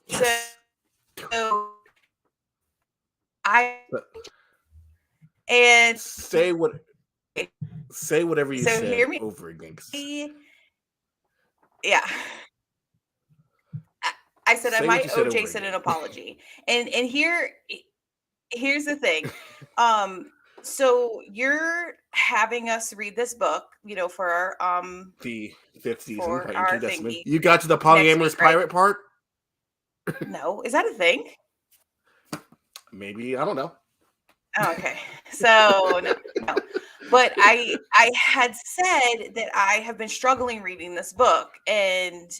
Yes. So I But and say whatever you so said hear me. over again. Yeah. I said I Say what might you owe said over Jason again. an apology. And here's the thing. Um so you're having us read this book, The fifth season, for Fighting our King Decimon. thingy You got to the next week, polyamorous right? pirate part? No, is that a thing? Maybe, I don't know. Oh, okay. So no. But I had said that I have been struggling reading this book, and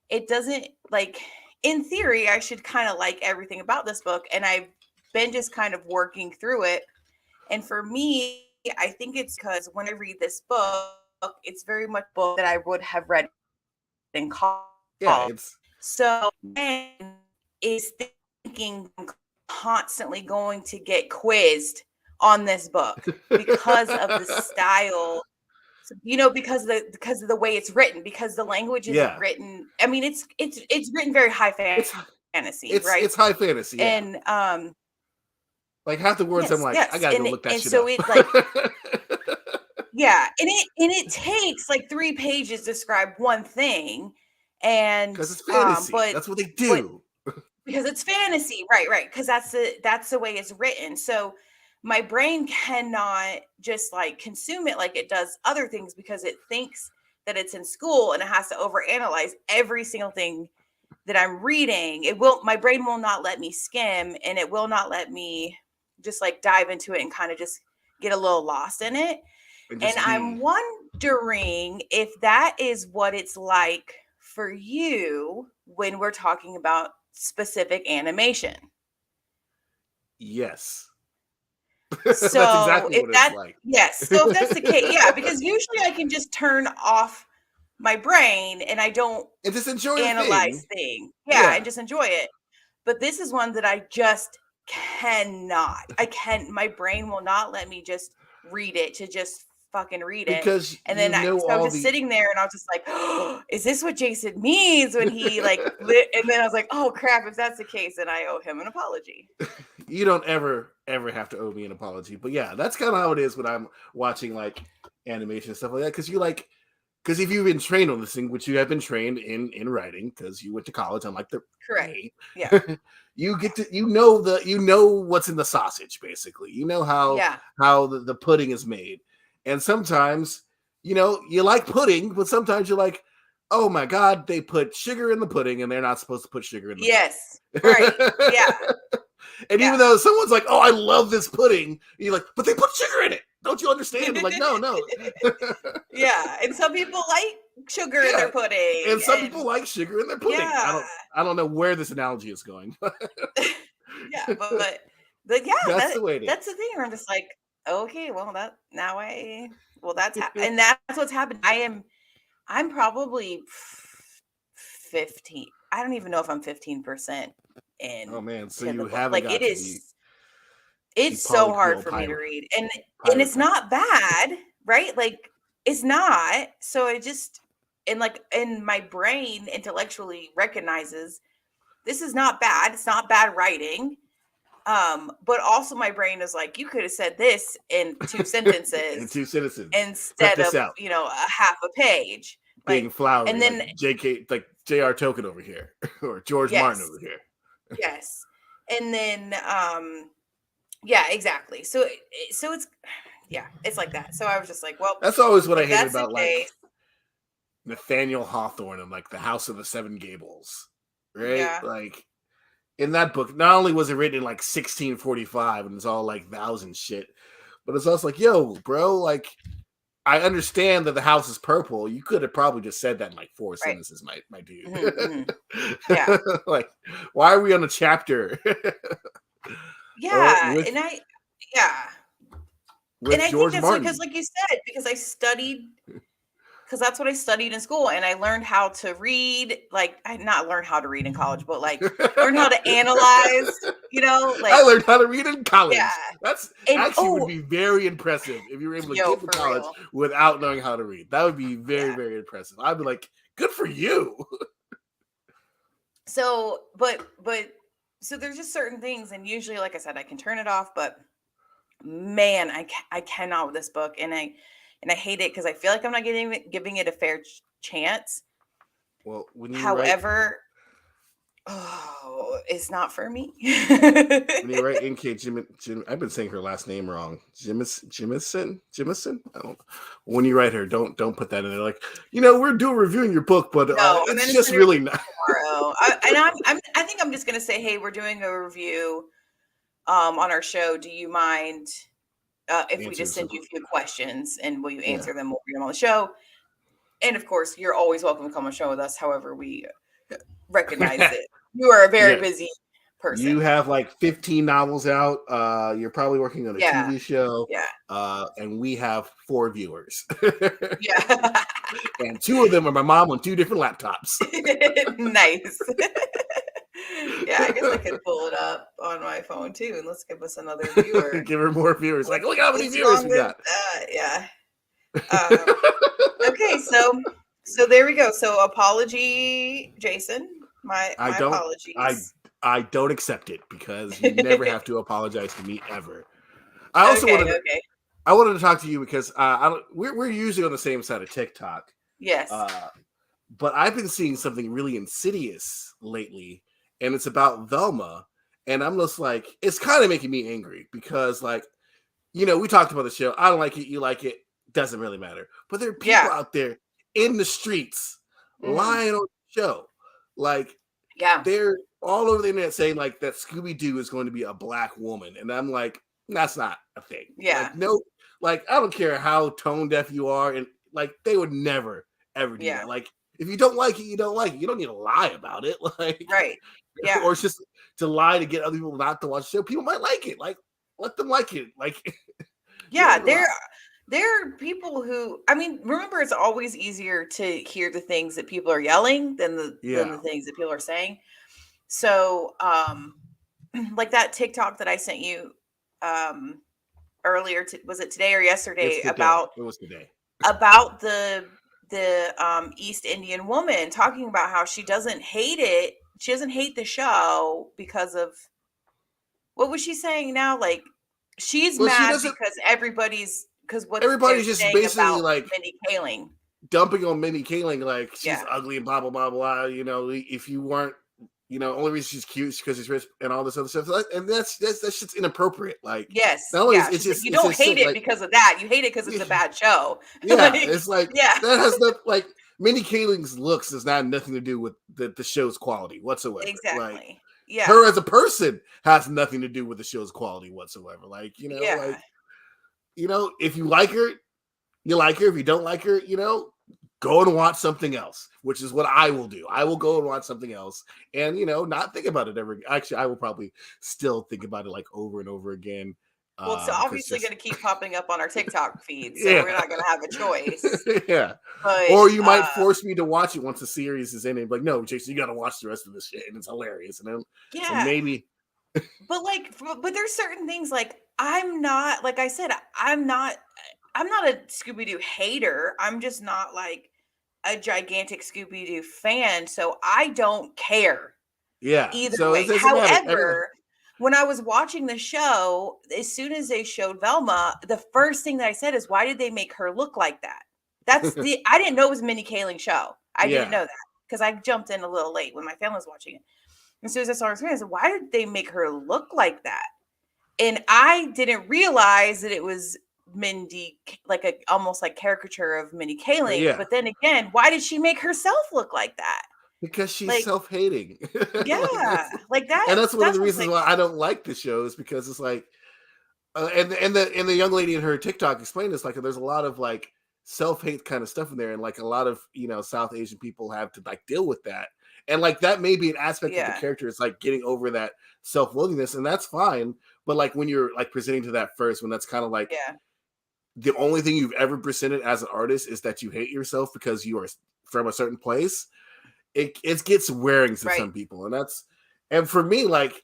it doesn't, like, in theory I should kind of like everything about this book, and I've been just kind of working through it. And for me, I think it's because when I read this book, it's very much a book that I would have read in college. Yeah, So it's and is thinking I'm constantly going to get quizzed on this book because of the style, because of the way it's written, because the language is yeah. written. I mean, it's written very high It's fantasy, right? it's high fantasy, And yeah. Like half the words I'm like, I yes, gotta go look that and shit so up. it, like, yeah, and it takes like 3 pages to describe one thing, and Because it's fantasy. but That's what they but do. because it's fantasy, right, because that's the way it's written. So my brain cannot just like consume it like it does other things, because it thinks that it's in school and it has to overanalyze every single thing that I'm reading. My brain will not let me skim, and it will not let me just like dive into it and kind of just get a little lost in it. And And just I'm be. wondering if that is what it's like for you when we're talking about specific animation. Yes. That's So exactly if what it's that, like. yes, so if that's the case, yeah, because usually I can just turn off my brain and I don't And just enjoy the analyze thing. things. Yeah, and Yeah. just enjoy it. But this is one that I just cannot. My brain will not let me just read it to just fucking read it. Because And you then know I was all just the sitting there and I was just like, oh, is this what Jason means when he like and then I was like, oh crap, if that's the case, then I owe him an apology. you don't ever have to owe me an apology. But yeah, that's kind of how it is when I'm watching like animation and stuff like that. Because if you've been trained on this thing, which you have been trained in writing, because you went to college, unlike Correct. me, Yeah. you get to you know what's in the sausage. Basically, you know Yeah. how the pudding is made, and sometimes you like pudding, but sometimes you're like, oh my god, they put sugar in the pudding, and they're not supposed to put sugar in the Yes. Right. pudding. Yeah. And even Yeah. though someone's like, "Oh, I love this pudding," you're like, "But they put sugar in it. Don't you understand?" I'm like, no. Yeah. And some people like sugar in Yeah, their pudding. and some people And like sugar in their pudding. yeah. I don't know where this analogy is going. Yeah, but yeah, That's the way it that's the is. thing where I'm just like, okay, well and that's what's happened. I'm probably 15. I don't even know if I'm 15% Oh in man, so to the you book. haven't Like got to the it's so hard polyglot for me to read. And pirate it's part. not bad, right? Like it's not. So it just and my brain intellectually recognizes this is not bad. It's not bad writing. But also my brain is like, you could have said this in 2 And sentences two citizens, check instead this of, out. a half a page. Being Like, and flowery, like then JK, like J.R. Tolkien over here, or George Martin yes, over here. yes. And then, yeah, exactly. So it's, yeah, it's like that. So I was just like, well, That's always what I if hated that's the about like case, Nathaniel Hawthorne and like the House of the Seven Gables, right? yeah, Like in that book, not only was it written in like 1645 and it's all like vows and shit, but it's also like, yo, bro, like I understand that the house is purple. You could have probably just said that in like 4 right. sentences, my dude. Hmm. Yeah. Like, why are we on a chapter? Yeah. With Yeah. And I think George that's because, Martin. like you said, because that's what I studied in school, and I learned how to read. Like, I not learn how to read in college, but like learn how to analyze. I Like, learned how to read in yeah. college. That's And actually would be very impressive if you were able to yo, get to for college real, without knowing how to read. That would be very, yeah. very impressive. I'd be like, good for you. So, but so there's just certain things, and usually, like I said, I can turn it off, but man, I cannot with this book, and I hate it because I feel like I'm not giving it a fair chance. Well, when you write However, oh, it's not for me. when you write N.K. I've been saying her last name wrong. Jimison. I don't. When you write her, don't put that in there. Like, we're reviewing your book, but No, I'm it's gonna just send her really not. tomorrow. I think I'm just gonna say, hey, we're doing a review on our show. Do you mind if we just send you a few questions, and will you answer them? We'll read them on the show. And of course, you're always welcome to come on the show with us. However, we recognize it. You are a very busy person. You have like 15 novels out. You're probably working on a TV show. Yeah. And we have 4 viewers. Yeah. And 2 of them are my mom on 2 different laptops. Nice. Yeah, I guess I could pull it up on my phone too, and let's give us another viewer. Give her more viewers. Like, look how many viewers we got. Yeah. Okay, so there we go. So apology, Jason. My apologies. I don't accept it because you never have to apologize to me ever. I also wanted to talk to you because we're usually on the same side of TikTok. Yes. But I've been seeing something really insidious lately, and it's about Velma. And I'm just like, it's kind of making me angry because, like, we talked about the show. I don't like it. You like it. Doesn't really matter. But there are people out there in the streets lying on the show. Like, they're all over the internet saying like that Scooby-Doo is going to be a black woman. And I'm like, that's not a thing. Yeah. Like, no, like, I don't care how tone deaf you are. And like, they would never, ever do that. Like, if you don't like it, you don't like it. You don't need to lie about it. Like, right. Yeah. Or it's just to lie to get other people not to watch the show. People might like it. Like, let them like it. Like, yeah, there are people who, I mean, remember, it's always easier to hear the things that people are yelling than the things that people are saying. So, like that TikTok that I sent you earlier, was it today or yesterday? It was today. About the East Indian woman talking about how she doesn't hate it. She doesn't hate the show because of, what was she saying now? Like, she's mad because everybody's just basically like Mindy Kaling, dumping on Mindy Kaling, like she's ugly and blah blah blah blah. If you weren't, only reason she's cute is because she's rich and all this other stuff. And that's just inappropriate. Like, it's just you don't hate it because of that. You hate it because it's a bad show. Yeah, it's like that has like Mindy Kaling's looks has nothing to do with the show's quality whatsoever. Exactly. Like, her as a person has nothing to do with the show's quality whatsoever. Like, like. If you like her, you like her. If you don't like her, go and watch something else, which is what I will do. I will go and watch something else and, not think about it ever. Actually, I will probably still think about it like over and over again. Well, it's obviously going to keep popping up on our TikTok feed, so we're not going to have a choice. But, or you might force me to watch it once the series is in it. Like, no, Jason, you got to watch the rest of this shit, and it's hilarious. And then, so maybe. But there's certain things like, I'm not, like I said, I'm not a Scooby-Doo hater. I'm just not like a gigantic Scooby-Doo fan. So I don't care. Yeah. Either way. However, when I was watching the show, as soon as they showed Velma, the first thing that I said is, why did they make her look like that? I didn't know it was Mindy Kaling's show. I didn't know that because I jumped in a little late when my family was watching it. As soon as I saw her screen, I said, why did they make her look like that? And I didn't realize that it was Mindy, like almost like caricature of Mindy Kaling. Yeah. But then again, why did she make herself look like that? Because she's self-hating. Yeah, like that. And that's one of the reasons why I don't like the show is because it's like, and the young lady in her TikTok explained this, like there's a lot of like self-hate kind of stuff in there, and like a lot of South Asian people have to like deal with that, and like that may be an aspect of the character. It's like getting over that self-loathingness, and that's fine. But like when you're like presenting to that first, when that's kind of like the only thing you've ever presented as an artist is that you hate yourself because you are from a certain place, it gets wearing to some people. And for me, like,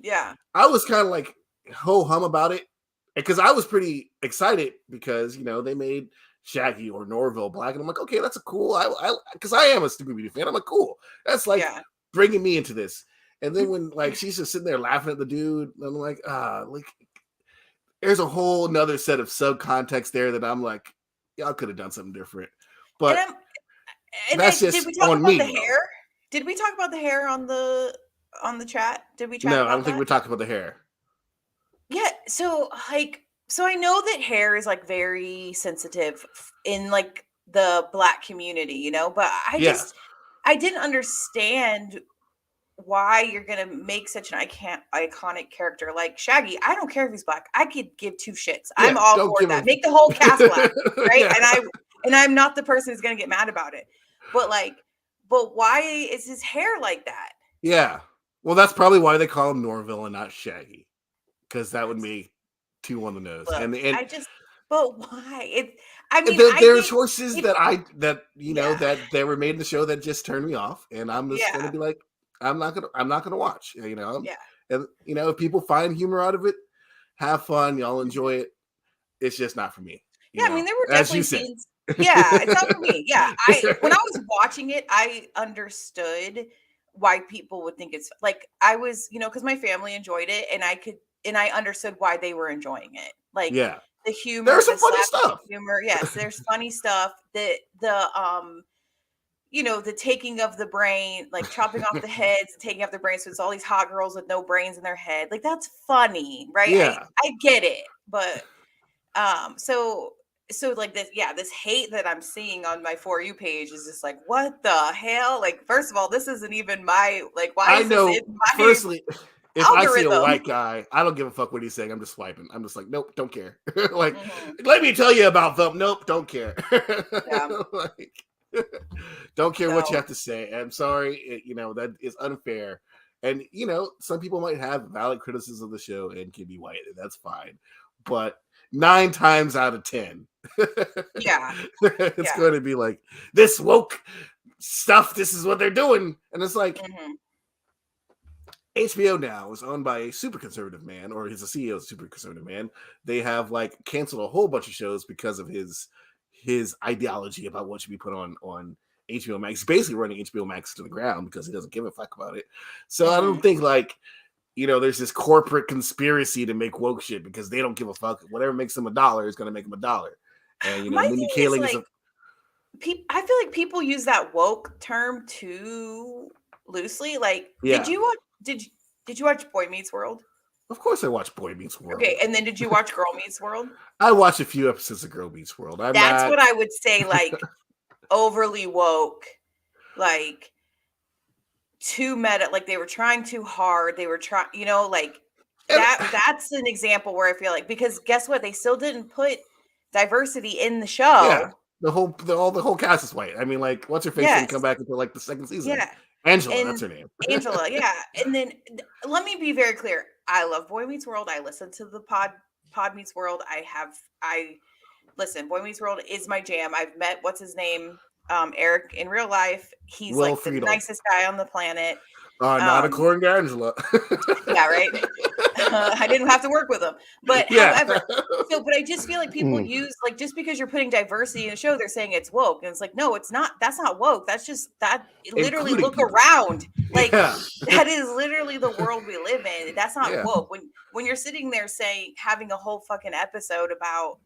I was kind of like ho-hum about it because I was pretty excited because, they made Shaggy or Norville black. And I'm like, okay, that's a cool, because I am a Scooby-Doo fan. I'm like, cool. That's like bringing me into this. And then when like she's just sitting there laughing at the dude, and I'm like, there's a whole nother set of subcontext there that I'm like, y'all could have done something different. But that's just did we talk on about me. the hair? Did we talk about the hair on the chat? Did we chat No, about I don't think that? we talked about the hair. Yeah, so I know that hair is like very sensitive in like the Black community, you know, but I didn't understand why you're gonna make such an iconic character like Shaggy. I don't care if he's Black. I could give two shits. I'm all for that. Make the whole cast Black, right? Yeah. And I'm not the person who's gonna get mad about it. But why is his hair like that? Yeah. Well, that's probably why they call him Norville and not Shaggy, because that would be too on the nose. Look, but why? There's choices that they were made in the show that just turned me off, and I'm just gonna be like, I'm not gonna watch. You know, and if people find humor out of it, have fun, y'all enjoy it. It's just not for me. I mean, there were definitely scenes. Yeah, it's not for me. Yeah, when I was watching it, I understood why people would think it's like I was, because my family enjoyed it, and I understood why they were enjoying it. Like, the humor, there's some funny stuff. Humor, yes, there's funny stuff. The taking of the brain, like chopping off the heads, and taking off the brains. So it's all these hot girls with no brains in their head. Like, that's funny, right? Yeah, I get it, but so like this hate that I'm seeing on my For You page is just like, what the hell? Like, first of all, this isn't even my, like, why is this in my personally, if algorithm? I see a white guy, I don't give a fuck what he's saying. I'm just swiping. I'm just like, nope, don't care. Like, let me tell you about them. Nope, don't care. Don't care what you have to say. I'm sorry. That is unfair. And, some people might have valid criticism of the show and can be white, and that's fine. But 9 times out of 10, it's going to be like, this woke stuff, this is what they're doing. And it's like, HBO now is owned by a super conservative man, or he's a CEO of a super conservative man. They have like canceled a whole bunch of shows because of his ideology about what should be put on HBO Max. He's basically running HBO Max to the ground because he doesn't give a fuck about it. So I don't think there's this corporate conspiracy to make woke shit because they don't give a fuck. Whatever makes them $1 is going to make them $1. And Mindy Kaling is I feel like people use that woke term too loosely. Like, did you watch Boy Meets World? Of course I watched Boy Meets World. Okay, and then did you watch Girl Meets World? I watched a few episodes of Girl Meets World. That's what I would say, like, overly woke, like, too meta, like they were trying too hard. They were trying, like that's an example where I feel like, because guess what? They still didn't put diversity in the show. Yeah. The whole cast is white. I mean, like, what's her face didn't come back until like the second season. Yeah. Angela, that's her name. Angela, yeah. And then let me be very clear. I love Boy Meets World. I listen to the Pod Meets World. Listen, Boy Meets World is my jam. I've met what's his name? Eric in real life. He's Will like Friedle. The nicest guy on the planet. Not according to Angela. Yeah, right. I didn't have to work with him, but however, but I just feel like people use, like, just because you're putting diversity in a show, they're saying it's woke, and it's like, no, it's not. That's not woke. That's just that. Literally, including look people. Around. Like, that is literally the world we live in. That's not woke. When you're sitting there having a whole fucking episode about,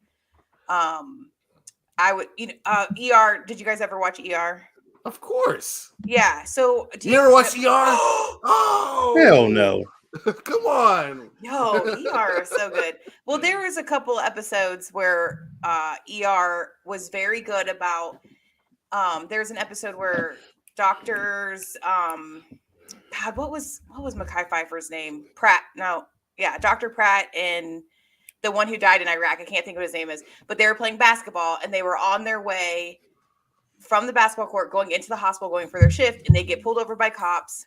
ER. Did you guys ever watch ER? Of course. Yeah. So you ever watch ER? Oh, hell no. Come on. Yo, ER is so good. Well, there was a couple episodes where ER was very good about. There's an episode where doctors. God, what was Mekhi Phifer's name? Pratt. No, yeah, Dr. Pratt and the one who died in Iraq. I can't think of what his name is, but they were playing basketball and they were on their way from the basketball court going into the hospital, going for their shift, and they get pulled over by cops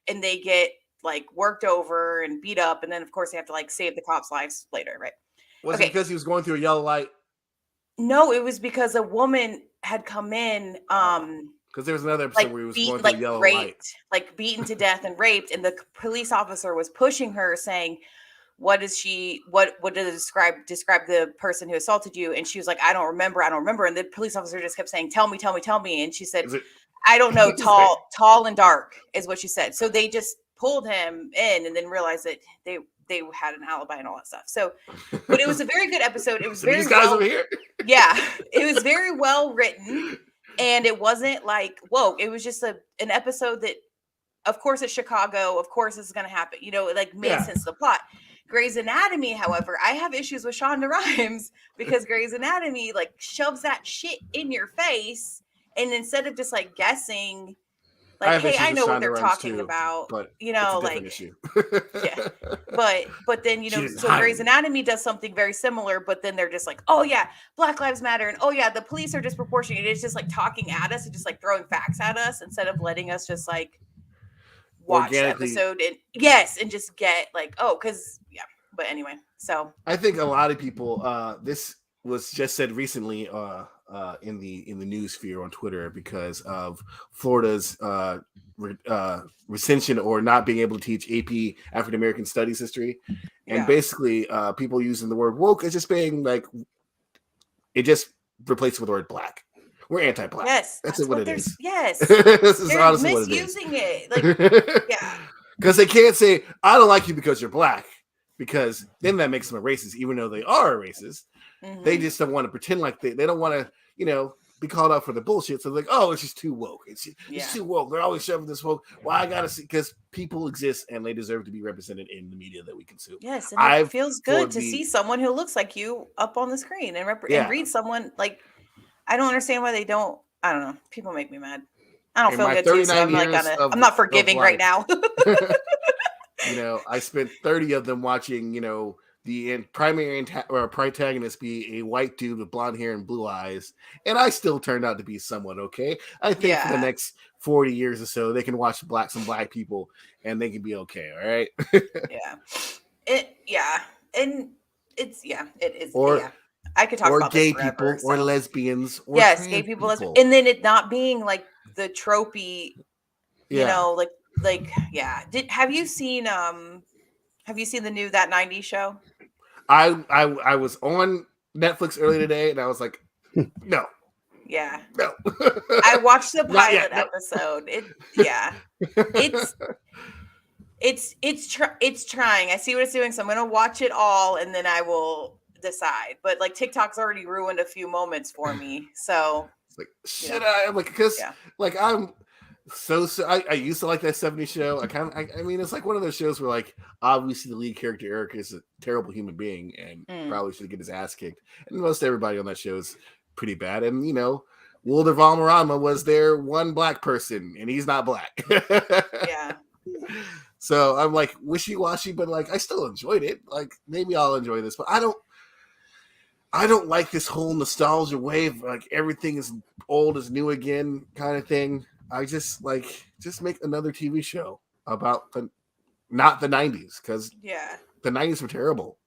and they get like worked over and beat up. And then of course they have to like save the cops' lives later. Right. Was it because he was going through a yellow light? No, it was because a woman had come in, because there was another episode where he was going through a yellow light. Like beaten to death and raped. And the police officer was pushing her saying, what did it describe the person who assaulted you? And she was like, I don't remember. And the police officer just kept saying, tell me. And she said, I don't know, tall and dark is what she said. So they just pulled him in and then realized that they had an alibi and all that stuff. So, but it was a very good episode. It was So very these guys well, over here. yeah, it was very well written, and it wasn't like woke. It was just an episode that, of course, it's Chicago. Of course, this is going to happen. You know, it like made Yeah. sense to the plot. Grey's Anatomy, however, I have issues with Shonda Rhimes because Grey's Anatomy like shoves that shit in your face, and instead of just like guessing, I like, have hey, I issues know with what Shonda they're Rhimes talking too, about, but you it's a know, different like, issue. yeah. But then, you She know, didn't so hire Grey's me. Anatomy does something very similar, but then they're just like, oh yeah, Black Lives Matter, and oh yeah, the police are disproportionate. It's just like talking at us and just like throwing facts at us instead of letting us just like watch the Organically. episode and yes, and just get like, oh, because yeah. But anyway, so I think a lot of people. This was just said recently. In the news sphere on Twitter because of Florida's recension or not being able to teach AP African American Studies history, and yeah. basically people using the word woke as just being like it just replaced with the word black. We're anti-black. Yes, that's what it is. Yes, This is they're honestly what it is. misusing it. Like, yeah, because they can't say I don't like you because you're black, because then that makes them a racist, even though they are a racist. Mhm. They just don't want to pretend like they don't want to, you know, be called out for the bullshit. So they're like, oh, it's just too woke. It's too woke. They're always shoving this woke. Well, I gotta see, because people exist and they deserve to be represented in the media that we consume. Yes, and it feels good to see someone who looks like you up on the screen and and read someone like. I don't understand why they don't. I don't know. People make me mad. I don't feel good too, so I'm like, I'm not forgiving right now. You know, I spent 30 of them watching, you know, the primary protagonist be a white dude with blonde hair and blue eyes, and I still turned out to be somewhat okay. I think for the next 40 years or so, they can watch some black people, and they can be okay. All right. And it's it is. Or I could talk about gay this forever, people, or lesbians, or gay people, and then it not being like the tropey, you know, like have you seen the new That 90s Show? I was on Netflix earlier today, and I was like, no. Yeah. No. I watched the pilot episode. It's trying. I see what it's doing, so I'm gonna watch it all, and then I will decide. But like TikTok's already ruined a few moments for me, so it's like should I? I'm like, because like I'm so I used to like that 70s show. I mean, it's like one of those shows where like obviously the lead character Eric is a terrible human being and probably should get his ass kicked, and most everybody on that show is pretty bad. And you know, Wilder Valderrama was their one black person, and he's not black. Yeah. So I'm like wishy-washy, but like I still enjoyed it. Like maybe I'll enjoy this, but I don't like this whole nostalgia wave, like everything is old is new again kind of thing. I just make another TV show about not the 90s, because the 90s were terrible,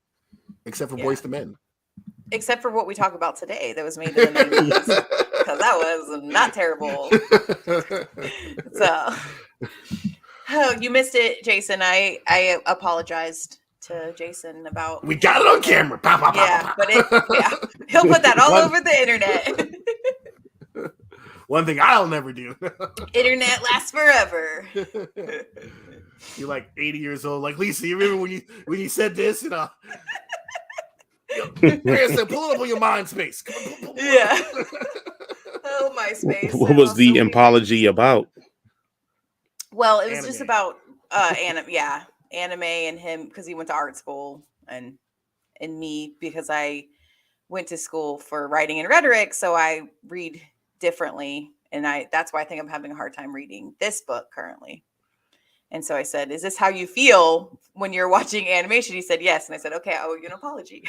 except for Boyz II Men. Except for what we talk about today that was made in the 90s, because that was not terrible. So, oh, you missed it, Jason. I apologized to Jason about. We got it on camera. Pow, pow, pow, but he'll put that all over the internet. One thing I'll never do. Internet lasts forever. You're like 80 years old. Like, Lisa, you remember when you said this? And said, pull it up on your mind space. Yeah. Oh, MySpace. What was the apology about? Well, it was just about anime and him, because he went to art school, and me because I went to school for writing and rhetoric, so I read differently, and that's why I think I'm having a hard time reading this book currently. And so I said, is this how you feel when you're watching animation? He said, yes. And I said, okay, I owe you an apology.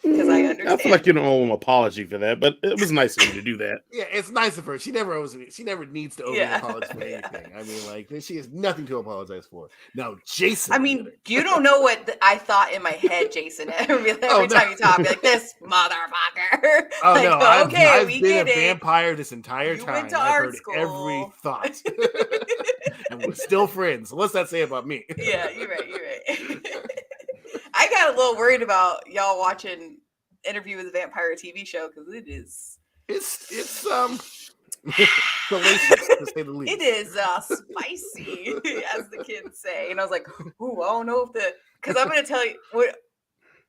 Because I understand. I feel like you don't owe him an apology for that, but it was nice of you to do that. Yeah, it's nice of her. She never owes me. She never needs to owe me an apology for anything. I mean, like, she has nothing to apologize for. No, Jason. I mean, you don't know what I thought in my head, Jason. Every time you talk, be like, this motherfucker. Oh, like, no. I've been a it. vampire this entire time. Went to I've art heard school. every thought. And we're still friends. What's that say about me? Yeah, you're right. I got a little worried about y'all watching Interview with the Vampire TV show, because it is. It's Salacious, to say the least. It is spicy, as the kids say. And I was like, ooh, I don't know if because I'm going to tell you what.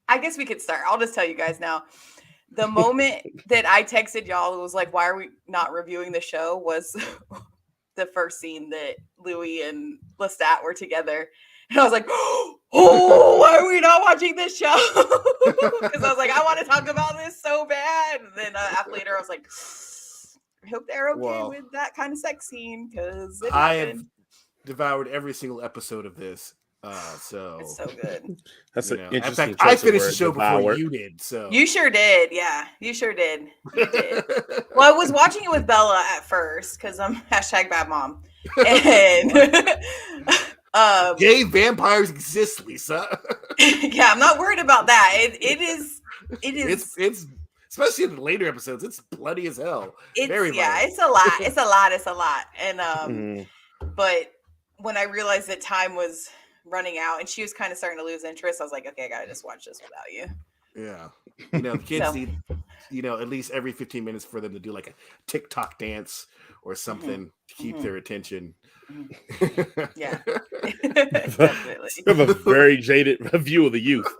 I guess we could start. I'll just tell you guys now. The moment that I texted y'all, it was like, why are we not reviewing the show? Was the first scene that Louis and Lestat were together. And I was like, oh, why are we not watching this show? Because I was like, I want to talk about this so bad. And then after later, I was like, I hope they're okay with that kind of sex scene, because I have devoured every single episode of this. So it's so good. That's an in interesting. fact, I choice of finished the word, show before devour. you did. So You sure did. Yeah, you sure did. You did. Well, I was watching it with Bella at first because I'm #bad mom. And gay vampires exist, Lisa. yeah, I'm not worried about that. It is. It's especially in the later episodes. It's bloody as hell. Very violent. It's a lot. It's a lot. And but when I realized that time was running out and she was kind of starting to lose interest, I was like, okay, I gotta just watch this without you. Yeah, the kids need, at least every 15 minutes for them to do like a TikTok dance or something to keep their attention. Yeah, definitely. You have a very jaded view of the youth.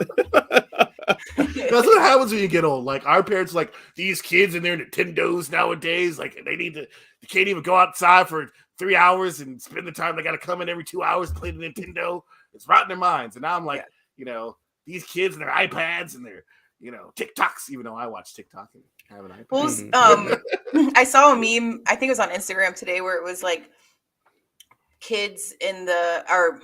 That's what happens when you get old. Like our parents, like these kids and their Nintendos nowadays, like they can't even go outside for 3 hours and spend the time. They got to come in every 2 hours to play the Nintendo. It's rotting their minds. And now I'm like, these kids and their iPads and their, TikToks, even though I watch TikTok and have an iPad. Well, I saw a meme, I think it was on Instagram today, where it was like kids in our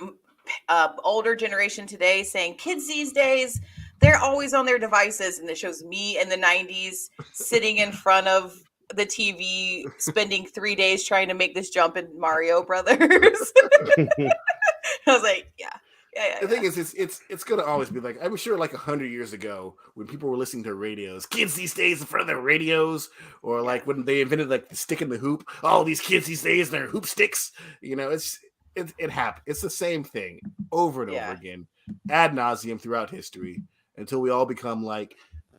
older generation today saying kids these days, they're always on their devices. And it shows me in the 90s sitting in front of the TV, spending 3 days trying to make this jump in Mario Brothers. I was like, yeah. The thing is, it's gonna always be like, I'm sure like 100 years ago when people were listening to radios, kids these days in front of their radios, or like when they invented like the stick in the hoop. Oh, these kids these days, they're hoop sticks. It happened. It's the same thing over and over again, ad nauseum throughout history, until we all become like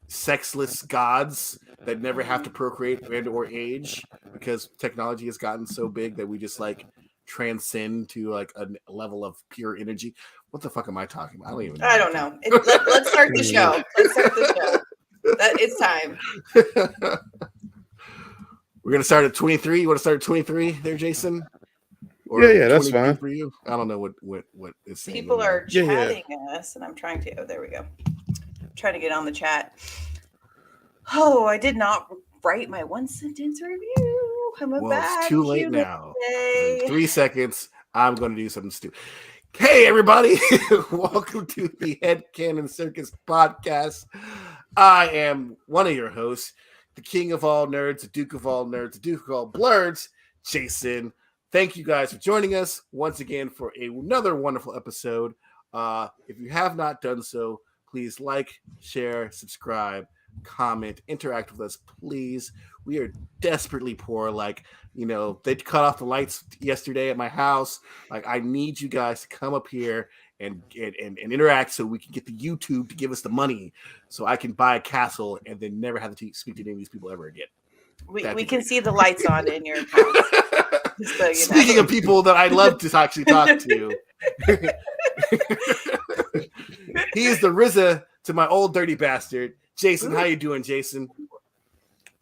sexless gods that never have to procreate and or age, because technology has gotten so big that we just like transcend to like a level of pure energy. What the fuck am I talking about? I don't know. Let's start the show. It's time. We're gonna start at 23. You want to start at 23 there, Jason? Or Yeah, that's fine for you. I don't know what is saying. People are chatting us, and I'm trying to. Oh, there we go. I'm trying to get on the chat. Oh, I did not write my 1-sentence review. It's too late now. In 3 seconds, I'm going to do something stupid. Hey, everybody. Welcome to the Headcanon Circus podcast. I am one of your hosts, the king of all nerds, the duke of all nerds, the duke of all blurs, Jason. Thank you guys for joining us once again for another wonderful episode. If you have not done so, please like, share, subscribe, comment, interact with us, please. We are desperately poor. Like, they cut off the lights yesterday at my house. Like, I need you guys to come up here and interact so we can get the YouTube to give us the money so I can buy a castle and then never have to speak to any of these people ever again. We can see the lights on in your house. So Speaking of people that I'd love to actually talk to, he is the RZA to my old dirty bastard. Jason, how you doing, Jason?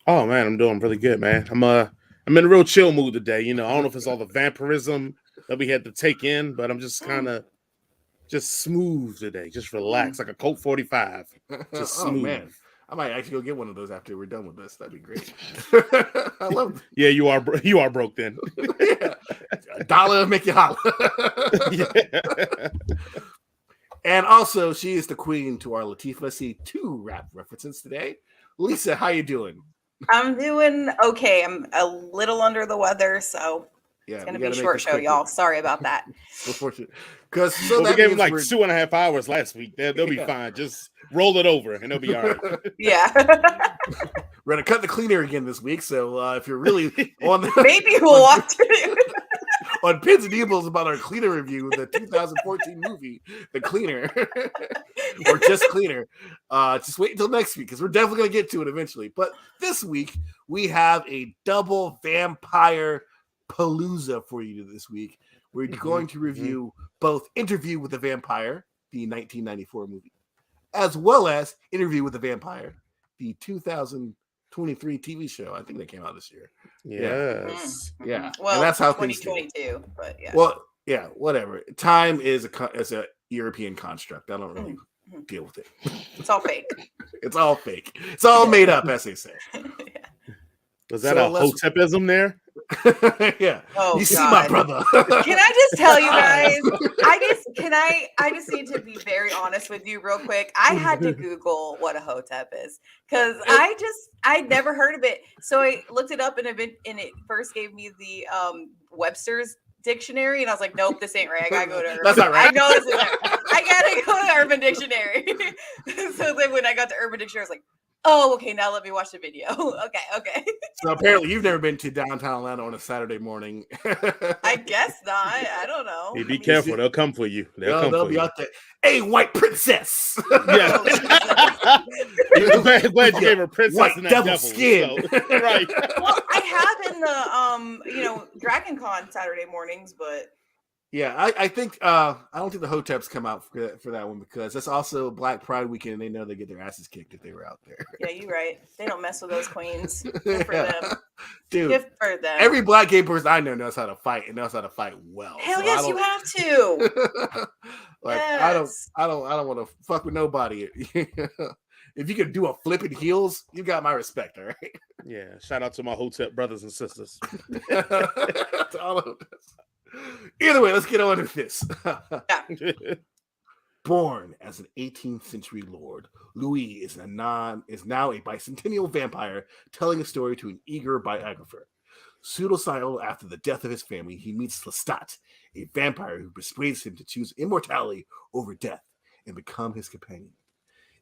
Oh man, I'm doing really good, man. I'm in a real chill mood today. I don't know if it's all the vampirism that we had to take in, but I'm just kind of just smooth today, just relax, like a Colt 45. Just smooth. Oh man, I might actually go get one of those after we're done with this. That'd be great. I love it. Yeah, you are broke then. Yeah. $1 make you holla. Yeah. And also, she is the queen to our Latifah C2 rap references today. Lisa, how you doing? I'm doing okay. I'm a little under the weather, so it's going to be a short show, y'all. Sorry about that. Unfortunate. Because we gave them like 2.5 hours last week. They'll be fine. Just roll it over, and they'll be all right. Yeah. We're going to cut the cleaner again this week, so if you're really on the... Maybe we'll watch it. on Pins and Needles about our Cleaner review, the 2014 movie, The Cleaner, or just Cleaner. Just wait until next week because we're definitely going to get to it eventually. But this week, we have a double vampire palooza for you this week. We're going to review both Interview with the Vampire, the 1994 movie, as well as Interview with the Vampire, the 2023 TV show. I think that came out this year. Yes. Yeah. Well, and that's how 2022, but yeah. Well, yeah, whatever. Time is a European construct. I don't really deal with it. It's all fake. It's all fake. It's all made up, as they say. Was that a Hotepism there? Yeah. Oh, you see God. my brother. Can I just tell you guys? I just need to be very honest with you real quick. I had to Google what a hotep is because I'd never heard of it. So I looked it up and it first gave me the Webster's dictionary, and I was like, nope, this ain't right. I gotta go to Urban. That's not right. I know this isn't right. I gotta go to Urban Dictionary. So then when I got to Urban Dictionary, I was like, oh, okay, now let me watch the video. Okay. So apparently you've never been to downtown Atlanta on a Saturday morning. I guess not. I don't know. Hey, be careful. They'll come for you. They'll be out there. Hey, white princess. Yeah. Glad you gave her princess White and that devil devil skin. So, right. Well, I have in the Dragon Con Saturday mornings, but Yeah, I think I don't think the Hoteps come out for that one because that's also Black Pride weekend, and they know they get their asses kicked if they were out there. yeah, you're right. They don't mess with those queens. Good for them. Dude. Good for them. Every black gay person I know knows how to fight and knows how to fight well. Hell So yes, you have to. like Yes. I don't want to fuck with nobody. If you can do a flipping heels, you got my respect, all right? Yeah. Shout out to my Hotep brothers and sisters. To all of this. Either way, let's get on with this. Born as an 18th century lord, Louis is now a bicentennial vampire telling a story to an eager biographer. Pseudo-silent after the death of his family, he meets Lestat, a vampire who persuades him to choose immortality over death and become his companion.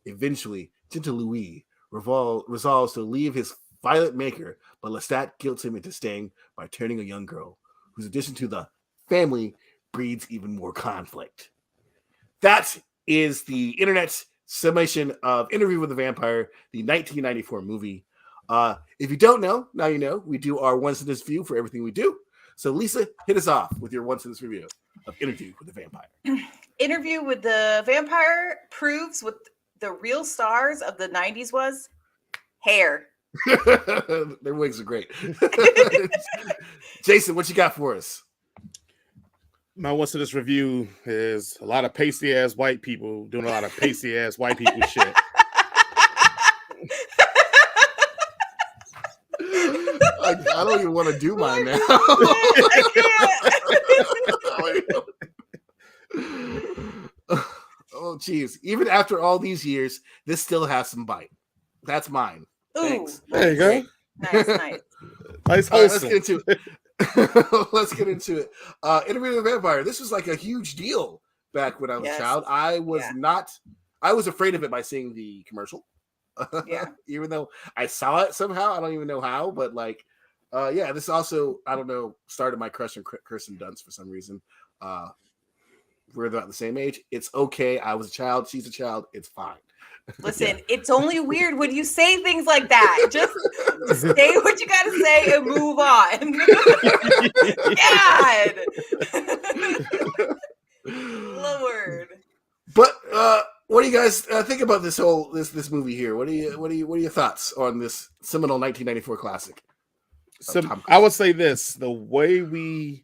Eventually, gentle Louis resolves to leave his violent maker, but Lestat guilts him into staying by turning a young girl, whose addition to the family breeds even more conflict. That is the internet's summation of Interview with the Vampire, the 1994 movie. If you don't know, now you know. We do our one sentence review for everything we do. So, Lisa, hit us off with your one sentence review of Interview with the Vampire. Interview with the Vampire proves what the real stars of the 90s was hair. Their wigs are great. Jason, what you got for us? My one to this review is a lot of pasty ass white people doing a lot of pasty ass white people shit. I don't even want to do mine now. Oh, geez. Even after all these years, this still has some bite. That's mine. Thanks. Ooh, There you go. nice. Nice All right, let's wholesome. get into it. Let's get into it. Interview with the Vampire. This was like a huge deal back when I was a Yes. child. I was afraid of it by seeing the commercial. Yeah. Even though I saw it somehow. I don't even know how, but yeah, this also, I don't know, started my crush on Kirsten Dunst for some reason. We're about the same age. It's okay. I was a child. She's a child. It's fine. Listen, It's only weird when you say things like that. Just say what you gotta say and move on. God, Lord. But what do you guys think about this movie here? What are your thoughts on this seminal 1994 classic? So I would say this: the way we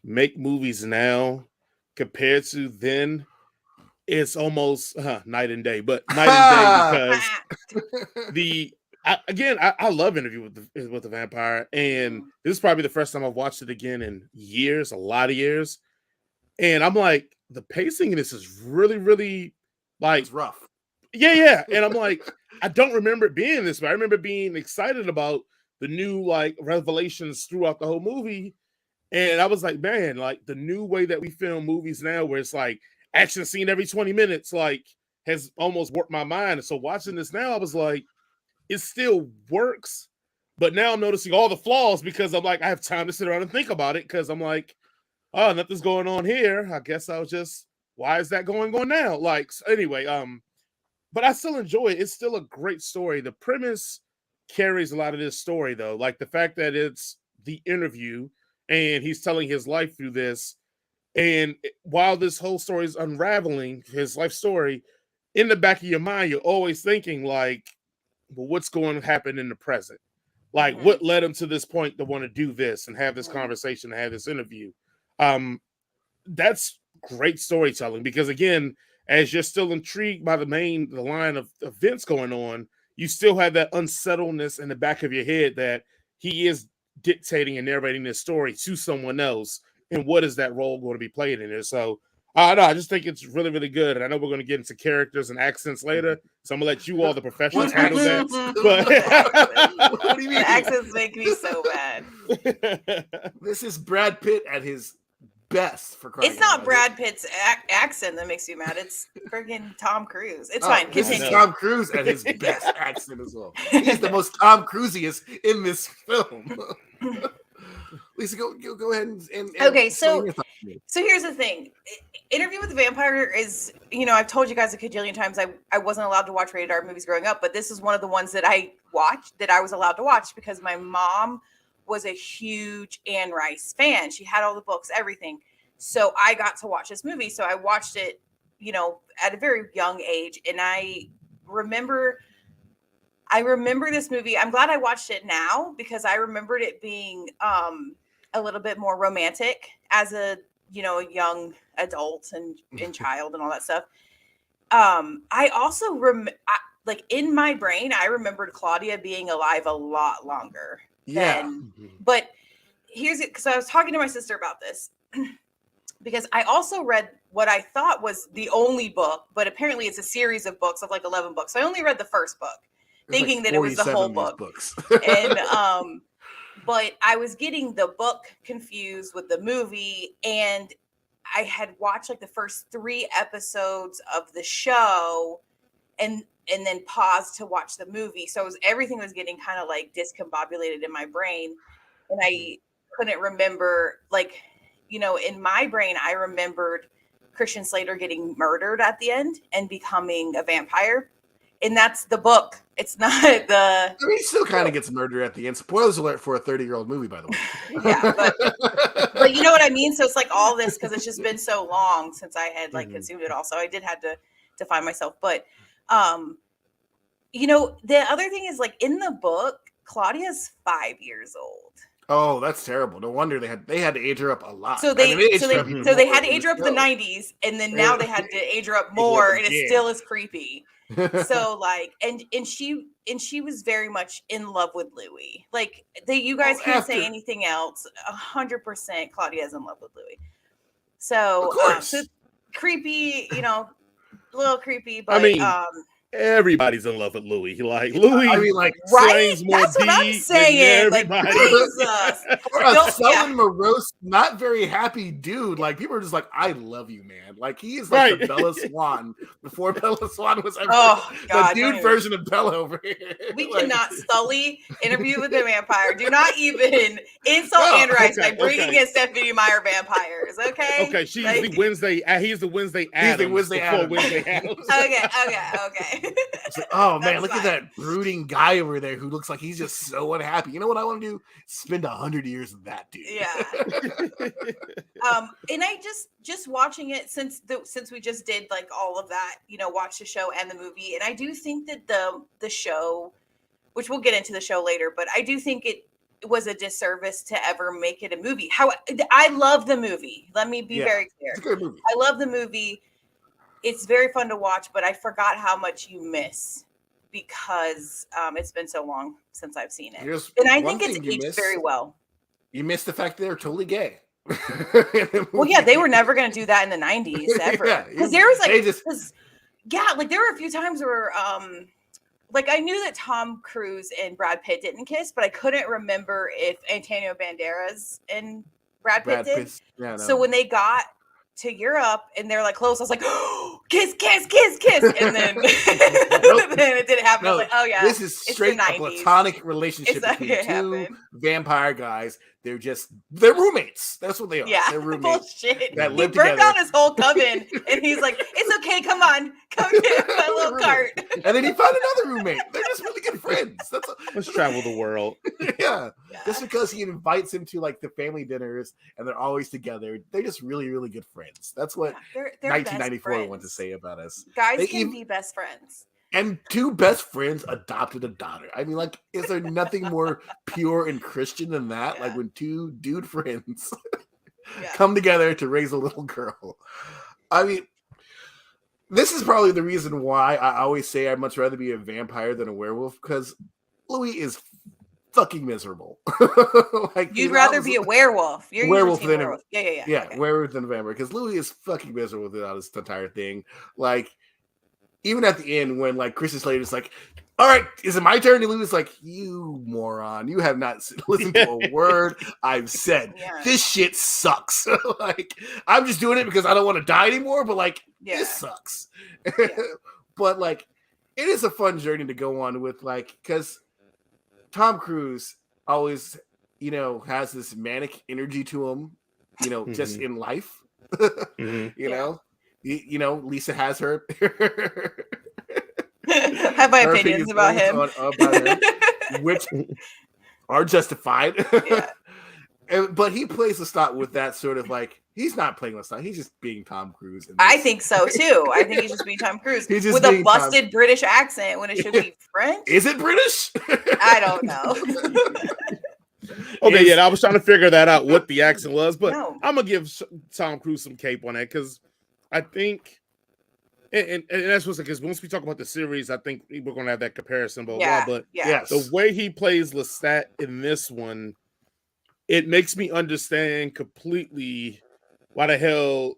make movies now compared to then, it's almost night and day. But night and day because I love Interview with the Vampire, and this is probably the first time I've watched it again in years, a lot of years, and I'm like, the pacing in this is really, really like It's rough. Yeah, and I'm like, I don't remember it being this, but I remember being excited about the new like revelations throughout the whole movie. And I was like, man, like the new way that we film movies now, where it's like action scene every 20 minutes, like has almost warped my mind. And so watching this now, I was like, it still works, but now I'm noticing all the flaws because I'm like, I have time to sit around and think about it because I'm like, oh, nothing's going on here. I guess I was just, why is that going on now? Like, so anyway, but I still enjoy it. It's still a great story. The premise carries a lot of this story, though. Like the fact that it's the interview and he's telling his life through this. And while this whole story is unraveling, his life story, in the back of your mind, you're always thinking, like, well, what's going to happen in the present? Like, what led him to this point to want to do this and have this conversation and have this interview? That's great storytelling because, again, as you're still intrigued by the line of events going on, you still have that unsettledness in the back of your head that he is dictating and narrating this story to someone else. And what is that role going to be played in it? So, no, I just think it's really, really good. And I know we're going to get into characters and accents later. So I'm going to let you all, the professionals, handle that. But What do you mean? The accents make me so mad. This is Brad Pitt at his best for crying. It's not out Brad Pitt's accent that makes you mad. It's friggin' Tom Cruise. It's loud. fine. This is Continue. Tom Cruise at his best accent as well. He's the most Tom Cruisiest in this film. Lisa, go ahead and Okay, explain so your thoughts to me. here's the thing. Interview with the Vampire is, I've told you guys a cajillion times I wasn't allowed to watch rated R movies growing up, but this is one of the ones that I watched that I was allowed to watch because my mom was a huge Anne Rice fan. She had all the books, everything. So I got to watch this movie. So I watched it, at a very young age. And I remember this movie. I'm glad I watched it now because I remembered it being a little bit more romantic as a young adult and child and all that stuff. I also like in my brain, I remembered Claudia being alive a lot longer. Yeah. But here's it, because I was talking to my sister about this because I also read what I thought was the only book, but apparently it's a series of books of like 11 books. So I only read the first book, There's thinking like that it was the 47 whole of these book. books. And but I was getting the book confused with the movie, and I had watched like the first 3 episodes of the show and then paused to watch the movie. So everything was getting kind of like discombobulated in my brain, and I couldn't remember, like, in my brain, I remembered Christian Slater getting murdered at the end and becoming a vampire. And that's the book. It's not the. I mean, he still kind of gets murdered at the end. Spoilers alert for a 30-year-old movie, by the way. Yeah, but you know what I mean? So it's like all this because it's just been so long since I had like consumed it all. So I did have to find myself. But the other thing is, like, in the book, Claudia's 5 years old. Oh, that's terrible. No wonder they had to age her up a lot. So they aged her up had more to in age her up in the show. 90s, and then now they had to age her up more, and it still is creepy. So like, and she was very much in love with Louis. Like, you guys can't say anything else. 100% Claudia is in love with Louis. So, Of course. So creepy, a little creepy, but I mean, everybody's in love with Louis. Like, Louis, I mean, like, right? slings more That's what I'm D than saying. Like, everybody. Jesus. for a sullen, morose, not very happy dude, like, people are just like, I love you, man. Like, he is like the Bella Swan before Bella Swan was ever God, the dude version of Bella over here. We Like, cannot sully Interview with the Vampire. Do not even insult Anne Rice by bringing in Stephanie Meyer vampires. Okay. Okay, she's Like, the Wednesday. He's the Wednesday Addams. Wednesday before Addams. Wednesday Addams. Okay. It's like, oh man, That's look fine. at that brooding guy over there who looks like he's just so unhappy. You know what I want to do? Spend 100 years with that dude. Yeah. And I just watching it since we just did like all of that, watch the show and the movie, and I do think that the show, which we'll get into the show later, but I do think it was a disservice to ever make it a movie. How I love the movie. Let me be very clear. It's a good movie. I love the movie. It's very fun to watch, but I forgot how much you miss because it's been so long since I've seen it. And I think it's aged very well. You missed the fact that they're totally gay. Well, yeah, they were never going to do that in the 90s ever. Because there was like, there were a few times where like, I knew that Tom Cruise and Brad Pitt didn't kiss, but I couldn't remember if Antonio Banderas and Brad Pitt did. Yeah, no. So when they got to Europe and they're like close. I was like, oh, kiss, kiss, kiss, kiss. And then, then it didn't happen. I was like, oh yeah. This is straight a platonic relationship It's not between gonna two vampire guys. They're roommates. That's what they are. Yeah. They're roommates. Bullshit. That He live burned together. down his whole coven and he's like, it's okay, come on. Come get my little cart. And then he found another roommate. They're just really good friends. Let's travel the world. Yeah. Just because he invites him to like the family dinners and they're always together, they're just really, really good friends. That's what They're 1994 wanted to say about us. Guys They can be best friends. And two best friends adopted a daughter. I mean, like, is there nothing more pure and Christian than that? Yeah. Like when two dude friends Yeah. come together to raise a little girl. I mean, this is probably the reason why I always say I'd much rather be a vampire than a werewolf, because Louis is fucking miserable. Like, You'd rather be a werewolf. You're werewolf usually than werewolf. Yeah. yeah, Okay. werewolf than a vampire, because Louis is fucking miserable throughout this entire thing. Like, even at the end when like Christian Slater's like, all right, is it my turn? And Louis is like, you moron, you have not listened to a word I've said. Yeah. This shit sucks. Like, I'm just doing it because I don't want to die anymore, but like, Yeah. this sucks. But like, it is a fun journey to go on with, like, because Tom Cruise always, you know, has this manic energy to him, you know, just in life. You know, you know, Lisa has her. I have my her opinions about him. Which are justified. Yeah. But he plays Lestat with that sort of like, he's not playing Lestat, he's just being Tom Cruise. I think so too. I think he's just being Tom Cruise He's just with a being busted British accent when it should be French. Is it British? I don't know. Okay, yeah, I was trying to figure that out, what the accent was, but No. I'm gonna give Tom Cruise some cape on that because I think, and that's what's because once we talk about the series, I think we're gonna have that comparison, blah Yeah. blah. But Yes. the way he plays Lestat in this one, it makes me understand completely why the hell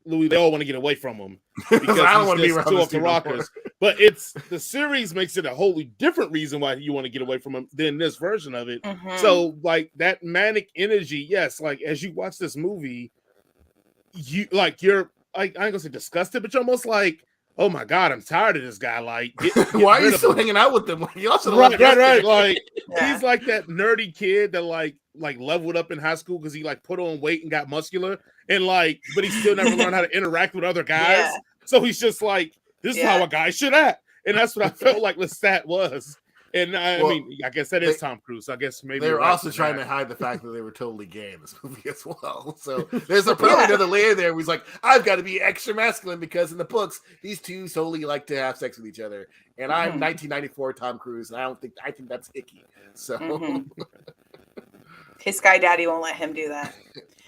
Louis, they all want to get away from him because I don't want to be he's around just too this off the dude no rockers. more. But it's the series makes it a wholly different reason why you want to get away from him than this version of it. Mhm. So like that manic energy, yes, like as you watch this movie, you're like I ain't gonna say disgusted, but you're almost like, oh my god, I'm tired of this guy. Like, get Why are rid you of still him. hanging out with them? Like, y'all should have Right. left yesterday. Like Yeah. he's like that nerdy kid that like leveled up in high school because he like put on weight and got muscular and like, but he still never learned how to interact with other guys. Yeah. So he's just like, this is how a guy should act, and that's what I felt like Lestat was. And I mean, I guess that is Tom Cruise. I guess maybe They were you're right also for trying that. to hide the fact that they were totally gay in this movie as well. So there's probably another layer there where he's like, I've got to be extra masculine because in the books, these two solely like to have sex with each other. And I'm 1994 Tom Cruise, and I think that's icky. So His Sky Daddy won't let him do that.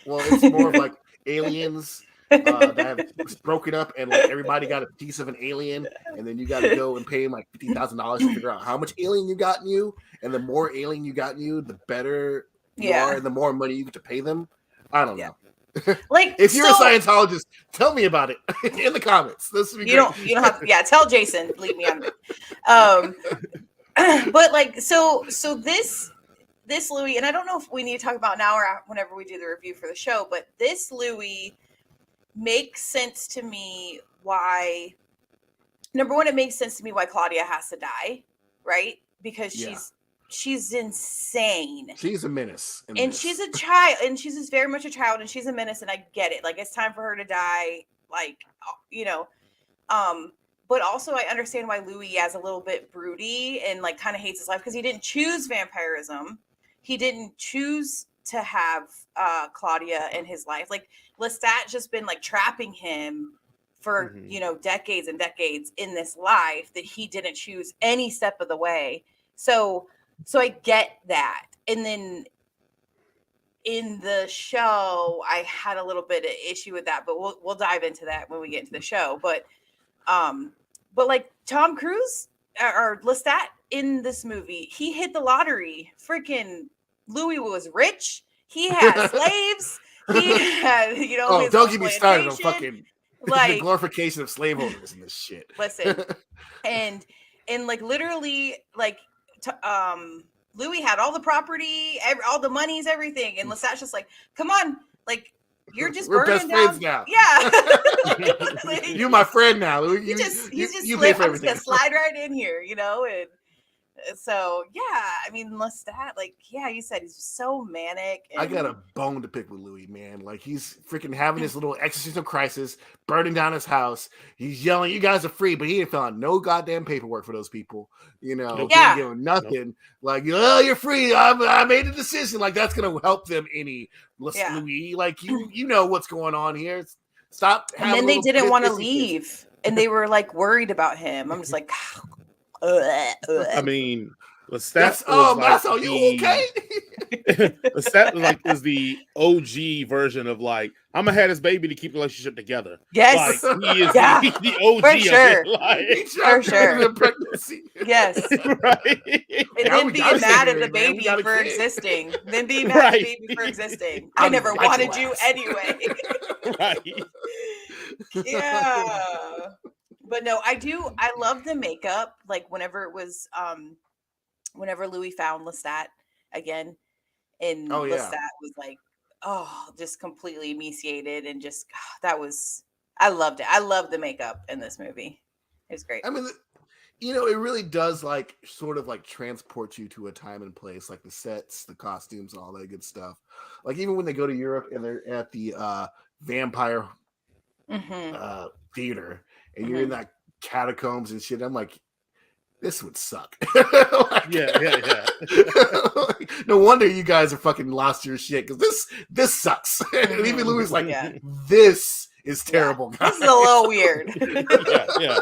well, it's more of like aliens that have broken up, and like everybody got a piece of an alien, and then you got to go and pay him like $50,000 to figure out how much alien you got in you, and the more alien you got in you, the better you are, and the more money you get to pay them. I don't know. Like, If you're a Scientologist, tell me about it in the comments. This would be you great. don't have tell Jason, leave me on. But like so this Louis, and I don't know if we need to talk about now or whenever we do the review for the show, but this Louis makes sense to me why, number one, it makes sense to me why Claudia has to die, right? Because she's insane. She's a menace. And she's a child, and she's very much a child, and she's a menace, and I get it. Like, it's time for her to die, like, you know. But also I understand why Louis is a little bit broody and like kind of hates his life because he didn't choose vampirism. He didn't choose to have Claudia in his life. Like, Lestat just been like trapping him for you know, decades and decades in this life that he didn't choose any step of the way. So I get that. And then in the show, I had a little bit of issue with that, but we'll dive into that when we get into the show. But like Tom Cruise or Lestat in this movie, he hit the lottery. Freaking Louis was rich. He had slaves. He had, you know. Oh, don't get me started on fucking like the glorification of slaveholders and this shit. Listen, and like literally, like Louis had all the property, all the monies, everything, and Lestat's just like, come on, like you're just We're burning best down. friends now. Yeah. Like, You're my friend now. you just you slip, pay for I'm just gonna everything. slide right in here, you know, and so yeah, I mean, Lestat, like, yeah, you said he's so manic. And I got a bone to pick with Louis, man. Like he's freaking having this little existential crisis, burning down his house. He's yelling, "You guys are free," but he didn't fill out no goddamn paperwork for those people. You know, Nope. Yeah. didn't give them nothing. Like, oh, you're free. I made a decision. Like that's gonna help them any. Yeah. Louis, like you know what's going on here. Stop. And then they didn't want to leave, and they were like worried about him. I'm just like, I mean, Lestat That's was like Masso, you okay? Lestat like is the OG version of like I'm gonna have this baby to keep the relationship together. yes, Like he is Yeah, the OG for of sure. it. Like, He tried to sure. end the pregnancy. yes. right. And Now then we being gotta mad stay at the married, man. We baby got a for kid. existing. Then being mad at Right. the baby for existing. I I'm never like wanted your you ass. anyway. Right. Yeah. But no, I love the makeup. Like whenever it was whenever Louis found Lestat again, and Oh, yeah. Lestat was like, oh, just completely emaciated and just that was I loved it. I love the makeup in this movie. It was great. I mean, you know, it really does like sort of like transport you to a time and place, like the sets, the costumes, and all that good stuff. Like even when they go to Europe and they're at the vampire Mhm. theater and you're in that catacombs and shit, I'm like, this would suck. Like, Yeah. no wonder you guys are fucking lost your shit because this sucks. And even Louis is like, Yeah. this is terrible, guys. This is a little weird. Yeah.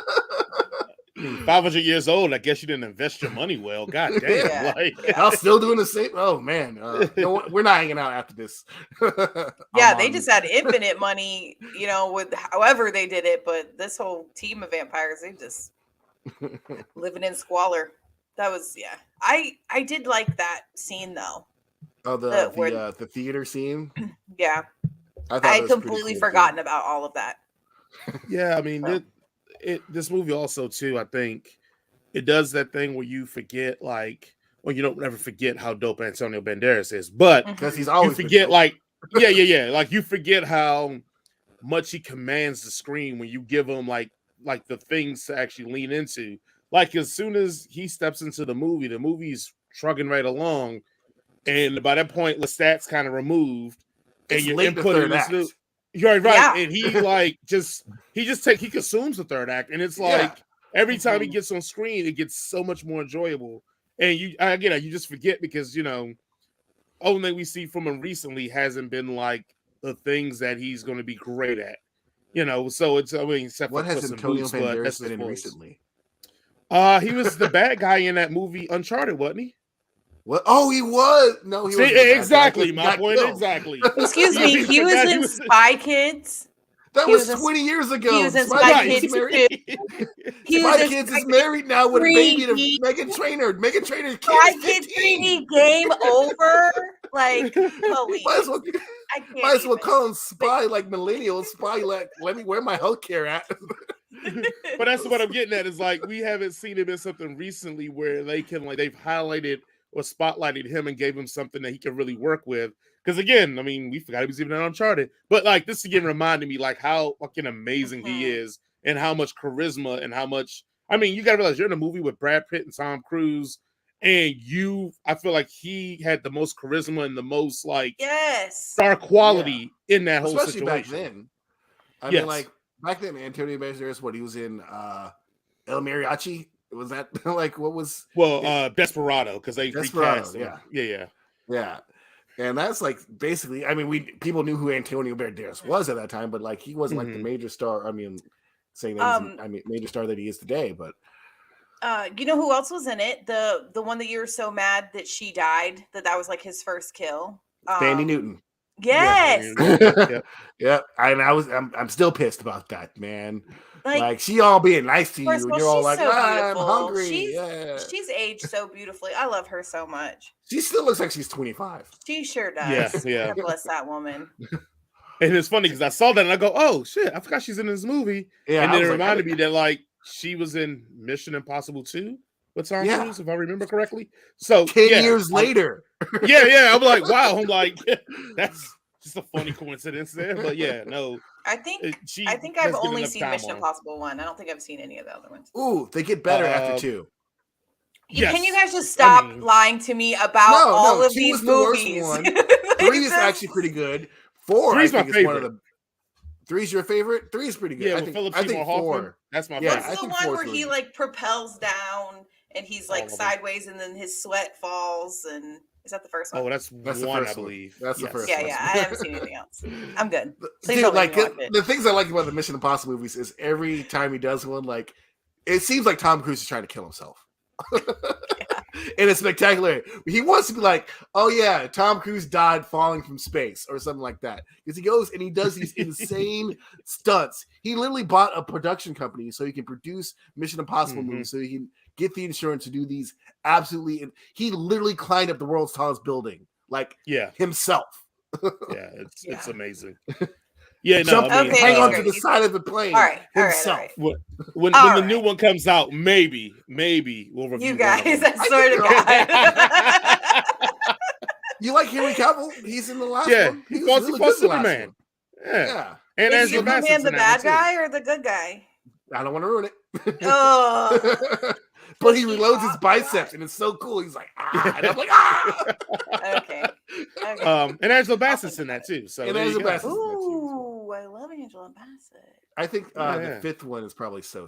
500 years old. I guess you didn't invest your money well. God damn. Yeah. Like, I was still doing the same. Oh man, no, we're not hanging out after this. Yeah, I'm they on- just had infinite money, you know, with however they did it. But this whole team of vampires, they just living in squalor. That was I did like that scene though. oh where- the theater scene. Yeah, I thought I it had was pretty completely cool, forgotten about all of that. yeah, I mean, So. this movie also too, I think it does that thing where you forget, like, well, you don't ever forget how dope Antonio Banderas is, but because he's you always been forget, dope. like, yeah, like you forget how much he commands the screen when you give him like the things to actually lean into. Like as soon as he steps into the movie's trucking right along, and by that point, Lestat's kind of removed, and It's your late the input third in this act. new. You're right, Yeah. and he like he consumes the third act, and it's Yeah. like every time he Mhm. gets on screen, it gets so much more enjoyable. And you just forget because only thing we see from him recently hasn't been like the things that he's going to be great at. So it's except What for has Puss in Antonio Boots, but Banderas that's been his in voice. recently? He was the bad guy in that movie Uncharted, wasn't he? What? Oh, he was. No, he See, was exactly my point. Exactly. Excuse me, he was forgot in Spy Kids. That He was was in- 20 years ago. he was in Spy Spy Kids Kids is married. He was Spy in Kids Spy is married now with a baby to 3D. Megan Trainor. Megan Trainor Spy kid Kids 15. 3D game over. Like, holy, Might as well, I can't might as well even. call him Spy like millennial Spy. Like, let me where my healthcare at. But that's what I'm getting at. Is like we haven't seen him in something recently where they've highlighted or spotlighted him and gave him something that he can really work with. Because again, I mean, we forgot he was even on Uncharted. But like this again reminded me like how fucking amazing he is and how much charisma and how much. I mean, you gotta realize you're in a movie with Brad Pitt and Tom Cruise, and I feel like he had the most charisma and the most like Yes. star quality in that whole Especially situation. back then. I Yes. mean, like back then, Antonio Banderas, what he was in El Mariachi. Was that like what was? Well, Desperado, because they Desperado, recast him. yeah. Yeah. Yeah. And that's like basically, I mean, people knew who Antonio Banderas was at that time, but like he wasn't like the Mhm. major star. I mean, saying that major star that he is today, but You know who else was in it? The one that you were so mad that she died, that was like his first kill. Sandy Newton. Yes. Yeah. I'm still pissed about that, man. Like, Like she all being nice to you, first and of you're all, all she's like, so I'm beautiful. hungry. She's Yeah. aged so beautifully. I love her so much. She still looks like she's 25. She sure Yeah, does. yeah. God bless that woman. And it's funny because I saw that and I go, oh shit, I forgot she's in this movie. Yeah. And I then it was like, reminded me that like she was in Mission Impossible 2 with Tom Yeah. Cruise, if I remember correctly. So 10 yeah, years later. Yeah. I'm like, wow. I'm like, just a funny coincidence there. But yeah, no, I think she. I've has given only enough seen time Mission on. Impossible 1. I don't think I've seen any of the other ones. Ooh, they get better after 2. Can you Yes. guys just stop I mean- lying to me about all of 2 these was the worst movies? one. Like, 3 is that's- actually pretty good. 4, I 3's my think, is one of favorite. the. 3's your favorite? 3 is pretty good. Yeah, I with think. Philip I think Seymour Hoffman. 4. That's my Yeah, favorite. I What's the think one 4 is where really he good. like propels down and he's like All of them. sideways and then his sweat falls? And is that the first one? Oh, that's the one, I first one. believe. That's the Yes. first yeah, one. yeah. I haven't seen anything else. I'm good. Please Dude, don't like make me watch it. the things I like about the Mission Impossible movies is every time he does one, like it seems like Tom Cruise is trying to kill himself. And it's spectacular. He wants to be like, oh yeah, Tom Cruise died falling from space or something like that. Because he goes and he does these insane stunts. He literally bought a production company so he can produce Mission Impossible movies, so he can get the insurance to do these absolutely. He literally climbed up the world's tallest building, like Yeah, himself. yeah, it's Yeah. amazing. Yeah, no, Jumped I mean, Okay, hang that's onto great. the side of the plane All right, all right, all himself. right. when All the new right. one comes out, maybe we'll review You one of guys, them. I swear to God. You like Henry Cavill? He's in the last Yeah, one. he was fought really good in the last Superman. one. Yeah. Yeah. And Is Angela Bassett's Superman the in that one, bad too. guy or the good guy? I don't want to ruin it. Oh, But he Does he reloads his talk a lot? biceps and it's so cool. He's like, ah. And I'm like, ah. okay. Okay. And Angela Bassett's in that too. So And there you Angela go. Bassett's in that too. Ooh, I love Angela Bassett. I think Yeah, the yeah. 5th one is probably so.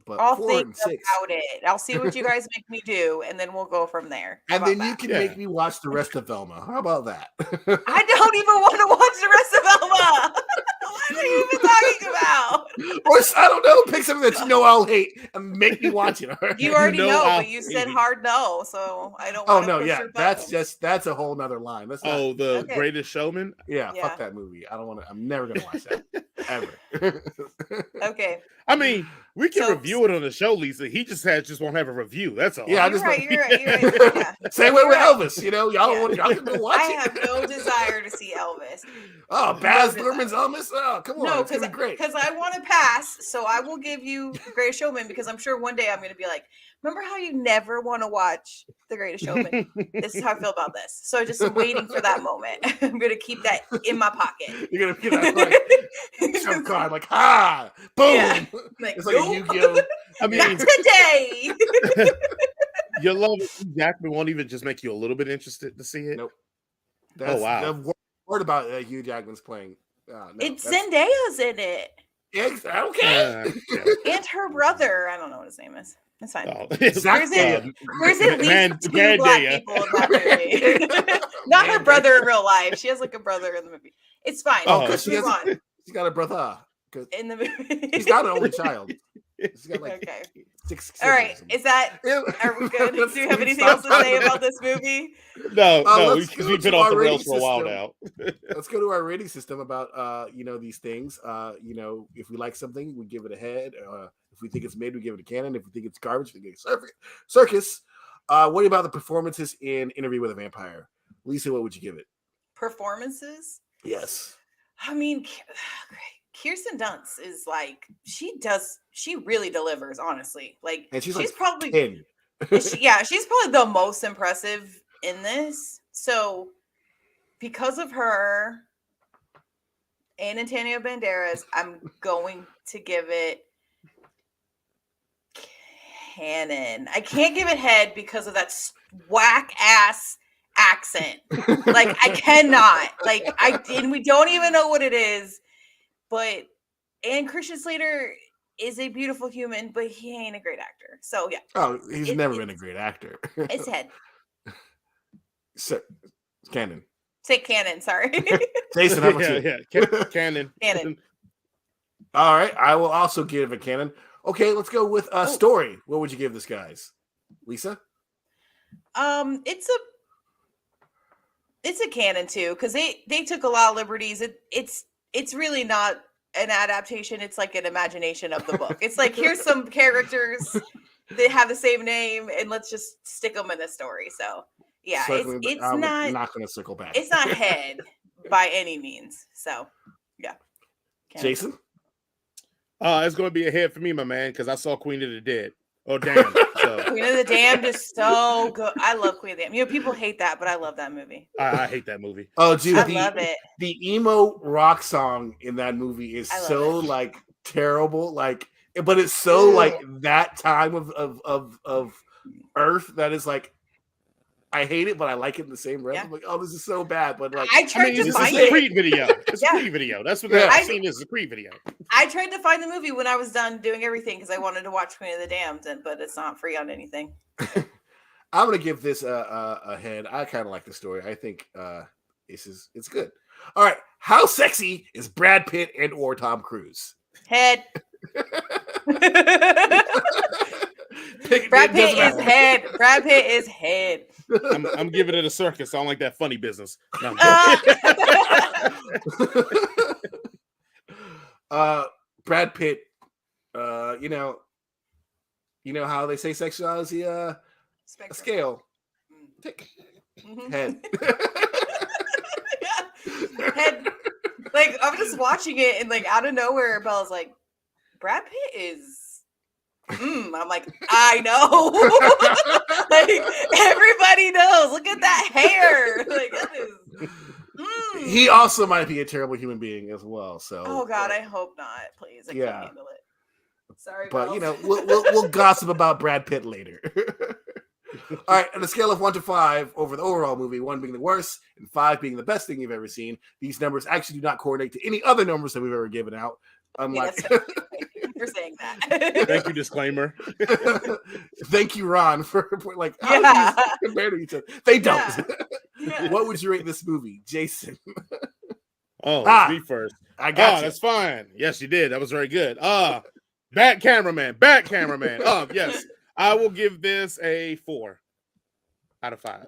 But I'll 4 think and 6. about it. I'll see what you guys make me do, and then we'll go from there. How And about then you that? can Yeah. make me watch the rest of Velma. How about that? I don't even want to watch the rest of Elma. What are you even talking about? Or I don't know. Pick something that you know I'll hate and make me watch it. All right? You already know know, I'll but you said hate it. hard no, so I don't. Oh wanna no, push yeah. your That's buttons. a whole nother line. That's not, Oh, the Okay. Greatest Showman. yeah, Yeah. fuck that movie. I don't want to. I'm never gonna watch that ever. Okay. I mean, we can So- review it on the show, Lisa. He just won't have a review. That's all. Yeah, I You're just right. You're right. Yeah. Same way You're with right. Elvis. You know, y'all Yeah. want y'all can go watch I it. have no desire to see Elvis. Oh, Baz no Luhrmann's Elvis. Oh, come on, No, it's gonna be great. because I want to pass, so I will give you The Greatest Showman because I'm sure one day I'm going to be like, remember how you never want to watch The Greatest Showman? This is how I feel about this. So just waiting for that moment. I'm going to keep that in my pocket. You're gonna get that trump card like boom. Yeah. Like, It's like a nope, Yu-Gi-Oh. I mean, not today. your love of Hugh Jackman won't even just make you a little bit interested to see it. Nope. That's wow. the word about Hugh Jackman's playing. No, It's that's- Zendaya's in it. Okay. And her brother. I don't know what his name is. It's fine. Oh, Zendaya. There's at least Man- two black Zendaya. people in that movie. Not her brother in real life. She has like a brother in the movie. It's fine. Oh, Let's she move has- on. She's got a brother. 'Cause In the movie. She's not an only child. She's got like Okay. 6 All right. siblings. Is that Yeah. are we good? Let's Do you have anything stop else to say talking about this movie? No, let's because go we've been to off the our rails for a rating while system. now. Let's go to our rating system about these things. If we like something, we give it a head. If we think it's mid, we give it a cannon. If we think it's garbage, we give it a circus. What about the performances in Interview with a Vampire? Lisa, what would you give it? Performances? Yes. I mean, Kirsten Dunst is like she really delivers, honestly. Like And she's she's like probably 10. she's probably the most impressive in this. So because of her and Antonio Banderas, I'm going to give it canon. I can't give it head because of that whack ass accent. Like I cannot. Like and we don't even know what it is. But and Christian Slater is a beautiful human, but he ain't a great actor. So yeah, Oh, he's It- never been a it's- great actor. it's head. So, Cannon. Say canon, sorry. Jason, how about yeah, you? yeah. Canon. Canon. All right. I will also give a cannon. Okay, let's go with a story. What would you give this, guys? Lisa? It's a canon too, because they took a lot of liberties. It's really not an adaptation, it's like an imagination of the book. It's like here's some characters that have the same name and let's just stick them in a story. So yeah, it's I'm not going to circle back. it's not head by any means. So yeah. Canon. Jason? It's going to be a hit for me, my man, because I saw Queen of the Dead. Oh, damn. So Queen of the Damned is so good. I love Queen of the Damned. You know, people hate that, but I love that movie. I hate that movie. Oh, dude, I love it. the emo rock song in that movie is I love so it. like terrible, like, but it's so like that time of Earth that is like, I hate it, but I like it in the same breath. Yeah. I'm like, oh, this is so bad, but like, I tried to This is find a it. Creed video. It's a Yeah. Creed video. That's what Yeah. that scene is. A Creed video. I tried to find the movie when I was done doing everything because I wanted to watch Queen of the Damned, but it's not free on anything. I'm gonna give this a head. I kind of like the story. I think it's good. All right, how sexy is Brad Pitt and or Tom Cruise? Head. Pick- Brad it Pitt doesn't is head. Brad Pitt is head. I'm giving it a circus. I don't like that funny business. No, Brad Pitt, you know how they say sexuality a Spectrum. scale. Tick. Mhm. Head. Yeah. Head. Like, I'm just watching it and like out of nowhere, Bella's like, Brad Pitt is. I'm like, I know. Like, everybody knows. Look at that hair. Like, that is. He also might be a terrible human being as well. So, Oh God, I hope not. Please, I Yeah. can't handle it. Sorry, but Bells. you know, we'll gossip about Brad Pitt later. All right, on a scale of 1 to 5 over the overall movie, 1 being the worst and 5 being the best thing you've ever seen, these numbers actually do not coordinate to any other numbers that we've ever given out. Unlike, Thank you for saying that. thank you, disclaimer. thank you, Ron, for like how Yeah. do these compare to each other? They don't. Yeah. What would you rate this movie, Jason? Oh, Ah, it's me first. I got you. That's fine. Yes, you did. That was very good. Back cameraman. Yes. I will give this a 4 out of 5.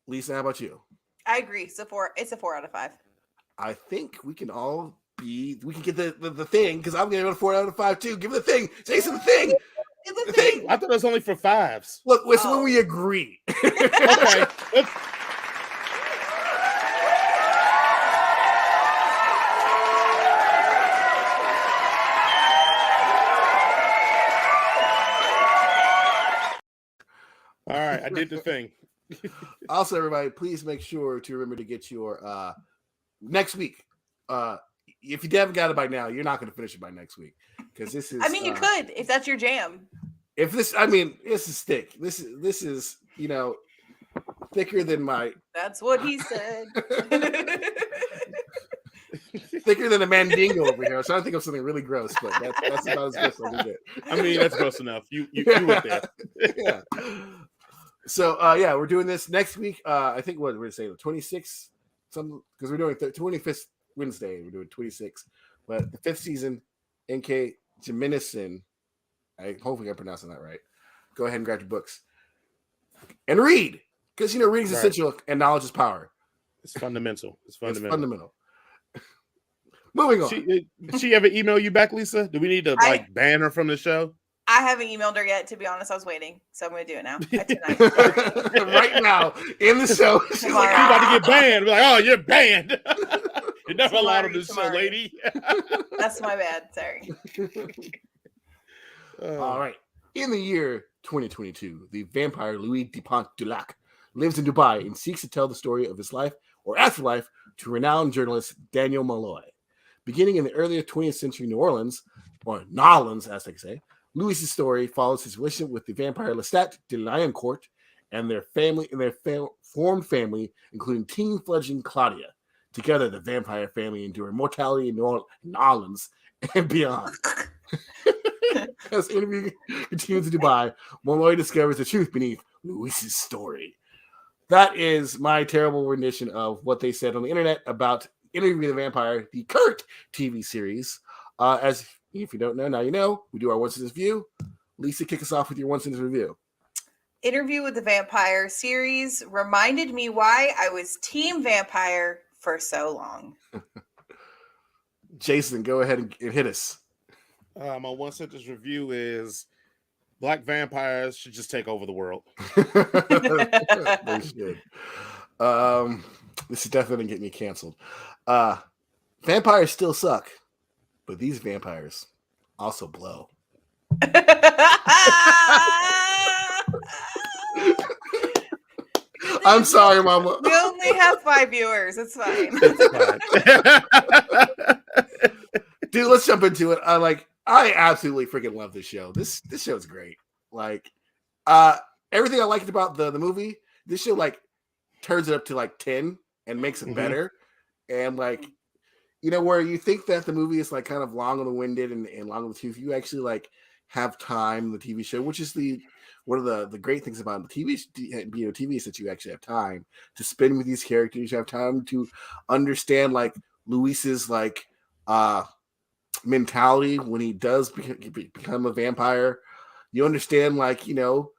Lisa, how about you? I agree. It's a 4 out of 5. I think we can all we can get the thing because I'm giving it a 4 out of 5 too. Give it the thing, Jason. The thing. It's The a thing. thing. I thought it was only for 5s. Look, it's Oh. when we agree. Okay. Let's- All right, I did the thing. Also, everybody, please make sure to remember to get your next week. If you haven't got it by now, you're not going to finish it by next week because this is. I mean, you could if that's your jam. If this, I mean, this is thick. This is thicker than my That's what he said. thicker than a mandingo over here. I was trying to think of something really gross, but that's about as gross as we get. I mean, that's gross enough. You went there. Yeah. So yeah, we're doing this next week. I think what we're gonna say the 26th, some because we're doing 25th Wednesday. We're doing 26th, but the 5th season. N.K. Jemisin. I hopefully I'm pronouncing that right. Go ahead and grab your books and read because reading is Right. essential and knowledge is power. It's fundamental. It's It's fundamental. fundamental. Moving on. Did she ever email you back, Lisa? Do we need to ban her from the show? I haven't emailed her yet. To be honest, I was waiting, so I'm going to do it now. Tonight. Right now in the show, she's You're like, Tomorrow. about to get banned. We're like, oh, you're banned. You're never allowed on Tomorrow, this show, tomorrow. lady. That's my bad. Sorry. All right. In the year 2022, the vampire Louis Dupont Dulac lives in Dubai and seeks to tell the story of his life or afterlife to renowned journalist Daniel Malloy. Beginning in the earlier 20th century New Orleans, or Nolans, as they say, Louis's story follows his relationship with the vampire Lestat de Lioncourt and their formed family, including teen fledgling Claudia. Together, the vampire family endure mortality in New Orleans and beyond. As the interview continues in Dubai, Malloy discovers the truth beneath Louis's story. That is my terrible rendition of what they said on the internet about Interview with the Vampire, the current TV series. As if you don't know, now you know. We do our one sentence review. Lisa, kick us off with your one sentence review. Interview with the Vampire series reminded me why I was Team Vampire for so long. Jason, go ahead and hit us. My one sentence review is Black vampires should just take over the world. They should. This is definitely getting me canceled. Vampires still suck, but these vampires also blow. I'm sorry, Mama. We only have 5 viewers. It's fine. It's fine. Dude, let's jump into it. I absolutely freaking love this show. This show is great. Like, everything I liked about the movie, this show like turns it up to like 10 and makes it better. And like, you know, where you think that the movie is like kind of long on the winded and long on the tooth, you actually like have time in the TV show, which is one of the great things about the TV is that you actually have time to spend with these characters. You have time to understand like Luis's like mentality when he does become a vampire. You understand, like, you know,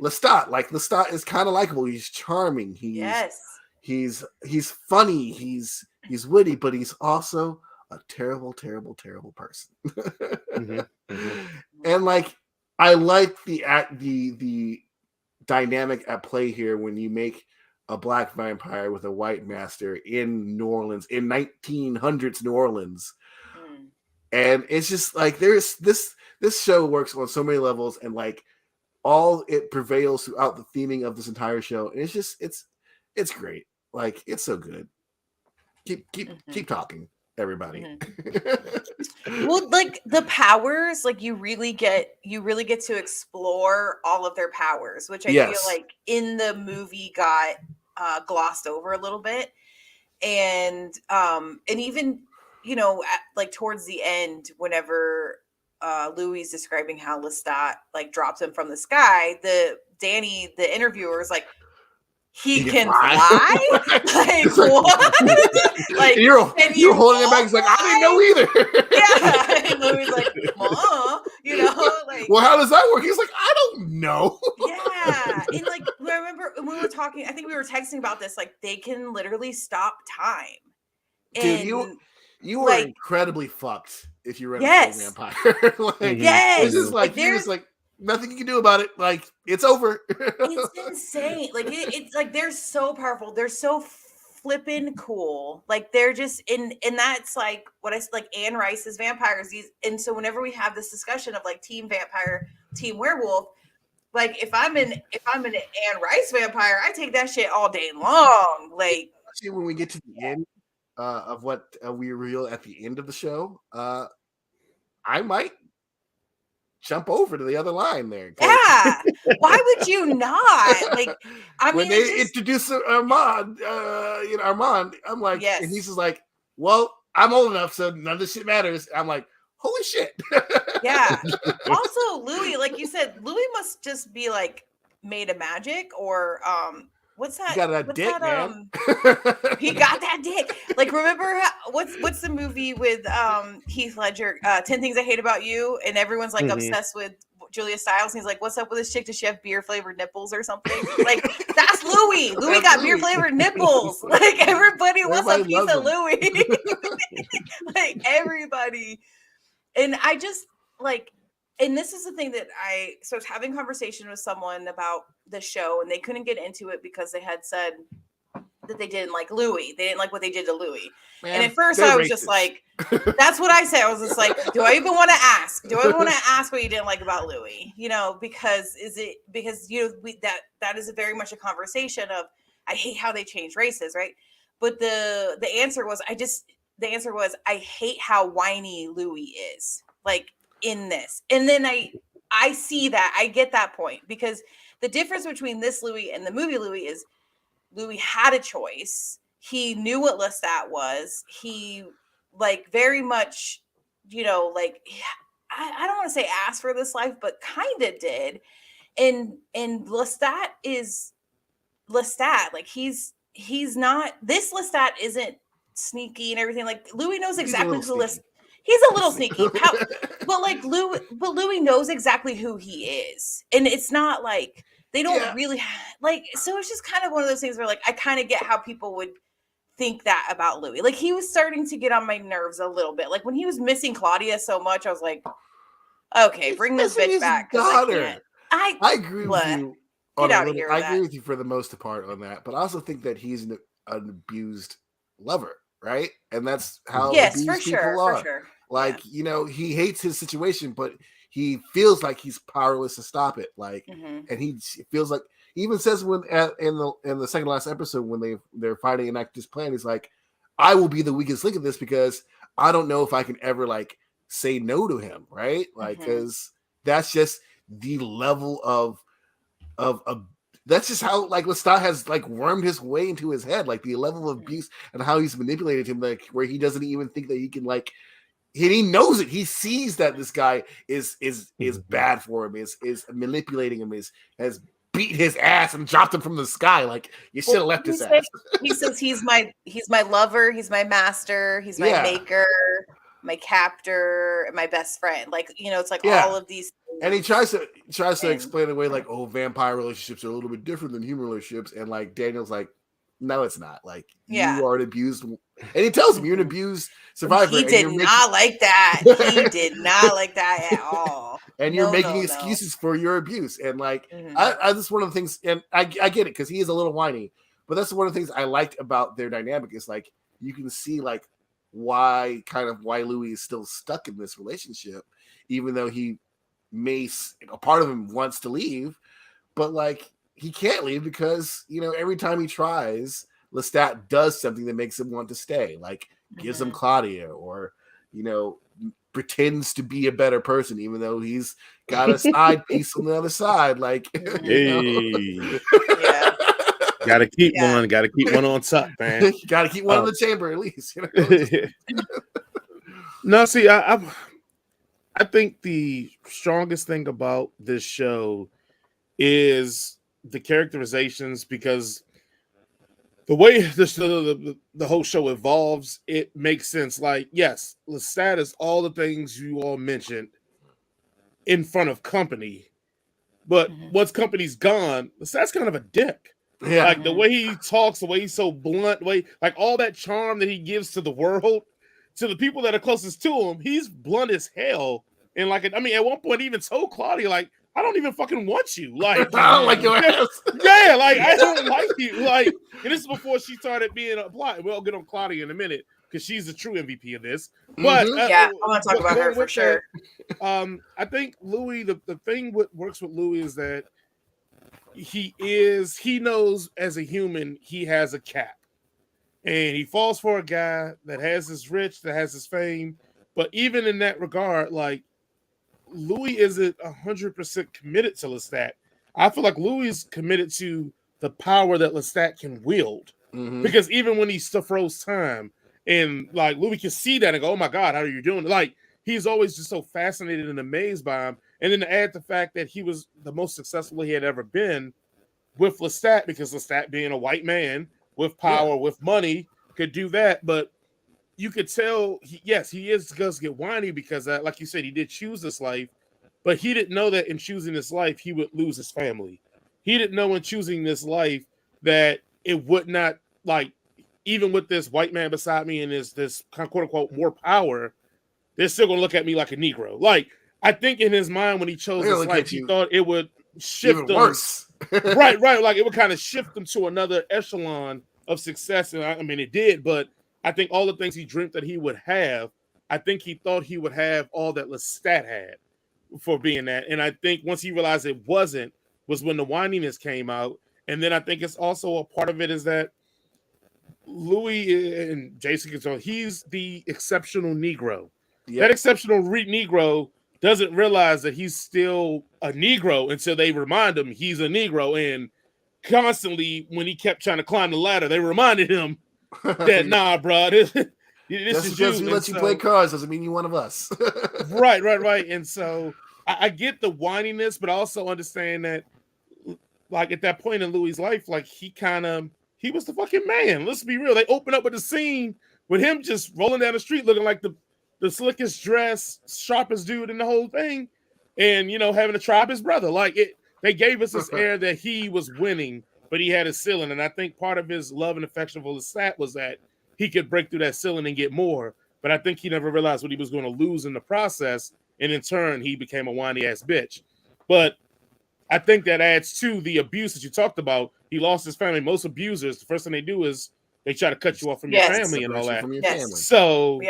Lestat. Like, Lestat is kind of likable. He's charming. He's funny. He's witty, but he's also a terrible, terrible, terrible person. And like, I like the dynamic at play here when you make a black vampire with a white master in New Orleans, in 1900s New Orleans. And it's just like there's this show works on so many levels, and like all it prevails throughout the theming of this entire show. And it's just it's great. Like, it's so good. Keep talking, everybody. Well, like the powers, like you really get to explore all of their powers, which I feel like in the movie got glossed over a little bit. And even, you know, like towards the end, whenever Louis is describing how Lestat like drops him from the sky, Danny, the interviewer, is like, he can fly? Like, what? Like, you're holding it back. He's like, I didn't know either. Yeah. And Louis like, you know, like, well, how does that work? He's like, I don't know. Yeah. And like, I remember when we were talking, I think we were texting about this, like, they can literally stop time. And dude, you were incredibly fucked if you run a vampire. Like, it's just like, you're just like, nothing you can do about it. Like, it's over. It's insane. Like, it's like they're so powerful. They're so flippin' cool. Like, they're just and that's like what I like Anne Rice's vampires. And so whenever we have this discussion of like team vampire, team werewolf, like if I'm an Anne Rice vampire, I take that shit all day long. Like, especially when we get to the end of what we reveal at the end of the show, I might jump over to the other line there. Yeah. Why would you not? Like, I mean, when they introduce Armand, Armand, I'm like, and he's just like, well, I'm old enough, so none of this shit matters. I'm like, holy shit. Yeah. Also, Louis, like you said, Louis must just be like made of magic, or what's that? He got that dick, man. He got that dick. Like, remember what's the movie with Heath Ledger, 10 Things I Hate About You, and everyone's like obsessed with Julia Stiles, and he's like, what's up with this chick? Does she have beer flavored nipples or something? Like, that's Louis. Louis got beer flavored nippos. Like, everybody wants a piece of Louis. Like, everybody. And I just like, and this is the thing that I was having conversation with someone about the show, and they couldn't get into it because they had said that they didn't like Louis. They didn't like what they did to Louis. Man, and at first I was just like, that's what I said. I was just like, do I even want to ask? Do I want to ask what you didn't like about Louis? You know, because you know, that is very much a conversation of, I hate how they change races, right? But the answer was, I hate how whiny Louis is, like, in this. And then I see that, I get that point, because the difference between this Louis and the movie Louis is Louis had a choice. He knew what Lestat was. He like very much, you know, like, I don't want to say asked for this life, but kind of did. And Lestat is Lestat. Like, he's not, this Lestat isn't sneaky and everything. Like, Louis knows exactly who Lestat. He's a little sneaky, but Louis knows exactly who he is, and it's not like they don't really like. So it's just kind of one of those things where, like, I kind of get how people would think that about Louis. Like, he was starting to get on my nerves a little bit. Like, when he was missing Claudia so much, I was like, okay, bring this bitch back. I agree with you. Get out of here. I agree with you for the most part on that, but I also think that he's an abused lover. Right, and that's how yes, for sure, are. For sure. Like, you know, he hates his situation, but he feels like he's powerless to stop it. Like, and he feels like he even says when in the second last episode when they're fighting and act this plan, he's like, I will be the weakest link in this because I don't know if I can ever like say no to him, right? Like, because that's just the level of that's just how like Lestat has like wormed his way into his head, like the level of abuse and how he's manipulated him, like where he doesn't even think that he can like. He knows it. He sees that this guy is bad for him, is manipulating him, has beat his ass and dropped him from the sky. Like you should have left his ass. He says he's my lover, he's my master, he's my maker, my captor, and my best friend. Like, you know, it's like all of these things. And he tries to explain away like, oh, vampire relationships are a little bit different than human relationships, and like Daniel's like, no, it's not. Like you are an abused, and he tells him you're an abused survivor. He did not like that. He did not like that at all. And you're making excuses for your abuse. And like, I that's one of the things, and I get it because he is a little whiny, but that's one of the things I liked about their dynamic is like you can see like why Louis is still stuck in this relationship, even though he a part of him wants to leave, but like. He can't leave because, you know, every time he tries, Lestat does something that makes him want to stay, like gives him Claudia or, you know, pretends to be a better person, even though he's got a side piece on the other side. Like, gotta keep one on top, man. Gotta keep one in the chamber at least. You know? No, see, I think the strongest thing about this show is the characterizations, because the way the whole show evolves, it makes sense. Like, yes, Lestat is all the things you all mentioned in front of company, but once company's gone, Lestat's kind of a dick. Yeah, like the way he talks, the way he's so blunt, the way like all that charm that he gives to the world, to the people that are closest to him, he's blunt as hell. And like, I mean, at one point, he even told Claudia, like, I don't even fucking want you. Like, I don't like your ass. Yeah, like I don't like you. Like, and this is before she started being a plot. We'll get on Claudia in a minute because she's the true MVP of this. But I want to talk about her for sure. I think Louis, the thing what works with Louis is that he knows as a human he has a cap, and he falls for a guy that has his rich, that has his fame. But even in that regard, like. Louis isn't 100% committed to Lestat. I feel like Louis is committed to the power that Lestat can wield. Because even when he still froze time, and like Louis can see that and go, "Oh my God, how are you doing?" Like he's always just so fascinated and amazed by him. And then to add the fact that he was the most successful he had ever been with Lestat, because Lestat being a white man with power, with money, could do that, but. You could tell, he does get whiny because, like you said, he did choose this life, but he didn't know that in choosing this life, he would lose his family. He didn't know in choosing this life that it would not, like, even with this white man beside me and this quote unquote more power, they're still going to look at me like a Negro. Like, I think in his mind when he chose this life, he thought it would shift him. Worse. right. Like, it would kind of shift him to another echelon of success. And I mean, it did, but I think all the things he dreamt that he would have, I think he thought he would have all that Lestat had for being that. And I think once he realized it wasn't, was when the whininess came out. And then I think it's also a part of it is that Louis and Jason can tell he's the exceptional Negro. Yep. That exceptional Negro doesn't realize that he's still a Negro until they remind him he's a Negro. And constantly, when he kept trying to climb the ladder, they reminded him that nah, bro. This is because we let you play cards doesn't mean you're one of us. Right. And so I get the whininess, but I also understand that, like at that point in Louis' life, like he was the fucking man. Let's be real. They open up with the scene with him just rolling down the street, looking like the slickest dress, sharpest dude in the whole thing, and having to tribe his brother. Like they gave us this air that he was winning. But he had a ceiling, and I think part of his love and affection for Lestat was that he could break through that ceiling and get more. But I think he never realized what he was going to lose in the process, and in turn, he became a whiny-ass bitch. But I think that adds to the abuse that you talked about. He lost his family. Most abusers, the first thing they do is they try to cut you off from your family and all that. Family. So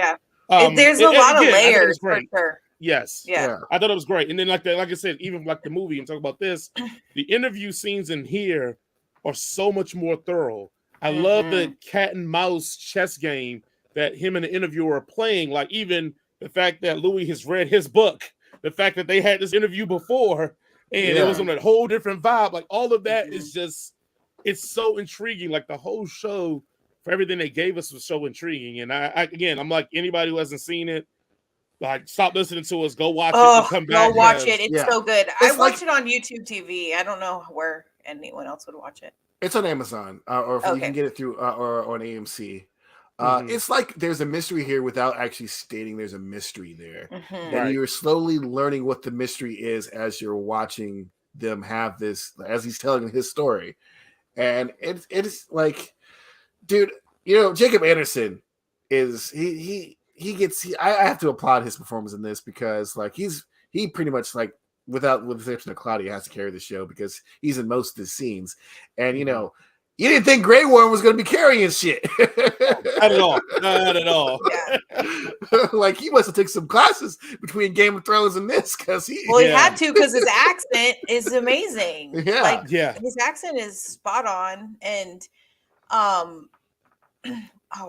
There's a lot of again, I thought it was layers for great. sure. Yes. Yeah. I thought it was great. And then like I said, even like the movie, I'm talking about this, the interview scenes in here are so much more thorough. I love the cat and mouse chess game that him and the interviewer are playing. Like even the fact that Louis has read his book, the fact that they had this interview before and it was on a whole different vibe. Like all of that is just, it's so intriguing. Like the whole show, for everything they gave us, was so intriguing. And I'm like, anybody who hasn't seen it, like, stop listening to us. Go watch it and come back. Go watch it. It's so good. I watch it on YouTube TV. I don't know where anyone else would watch it. It's on Amazon, or if you can get it through, or on AMC. It's like there's a mystery here without actually stating there's a mystery there. And you're slowly learning what the mystery is as you're watching them have this, as he's telling his story. And it's like, dude, Jacob Anderson is, I have to applaud his performance in this because like he pretty much like with the exception of Claudia has to carry the show because he's in most of the scenes. And you didn't think Grey Worm was going to be carrying shit. Not at all. Not at all. Yeah. Like he must have taken some classes between Game of Thrones and this because he had to because his accent is amazing. Yeah. His accent is spot on. And oh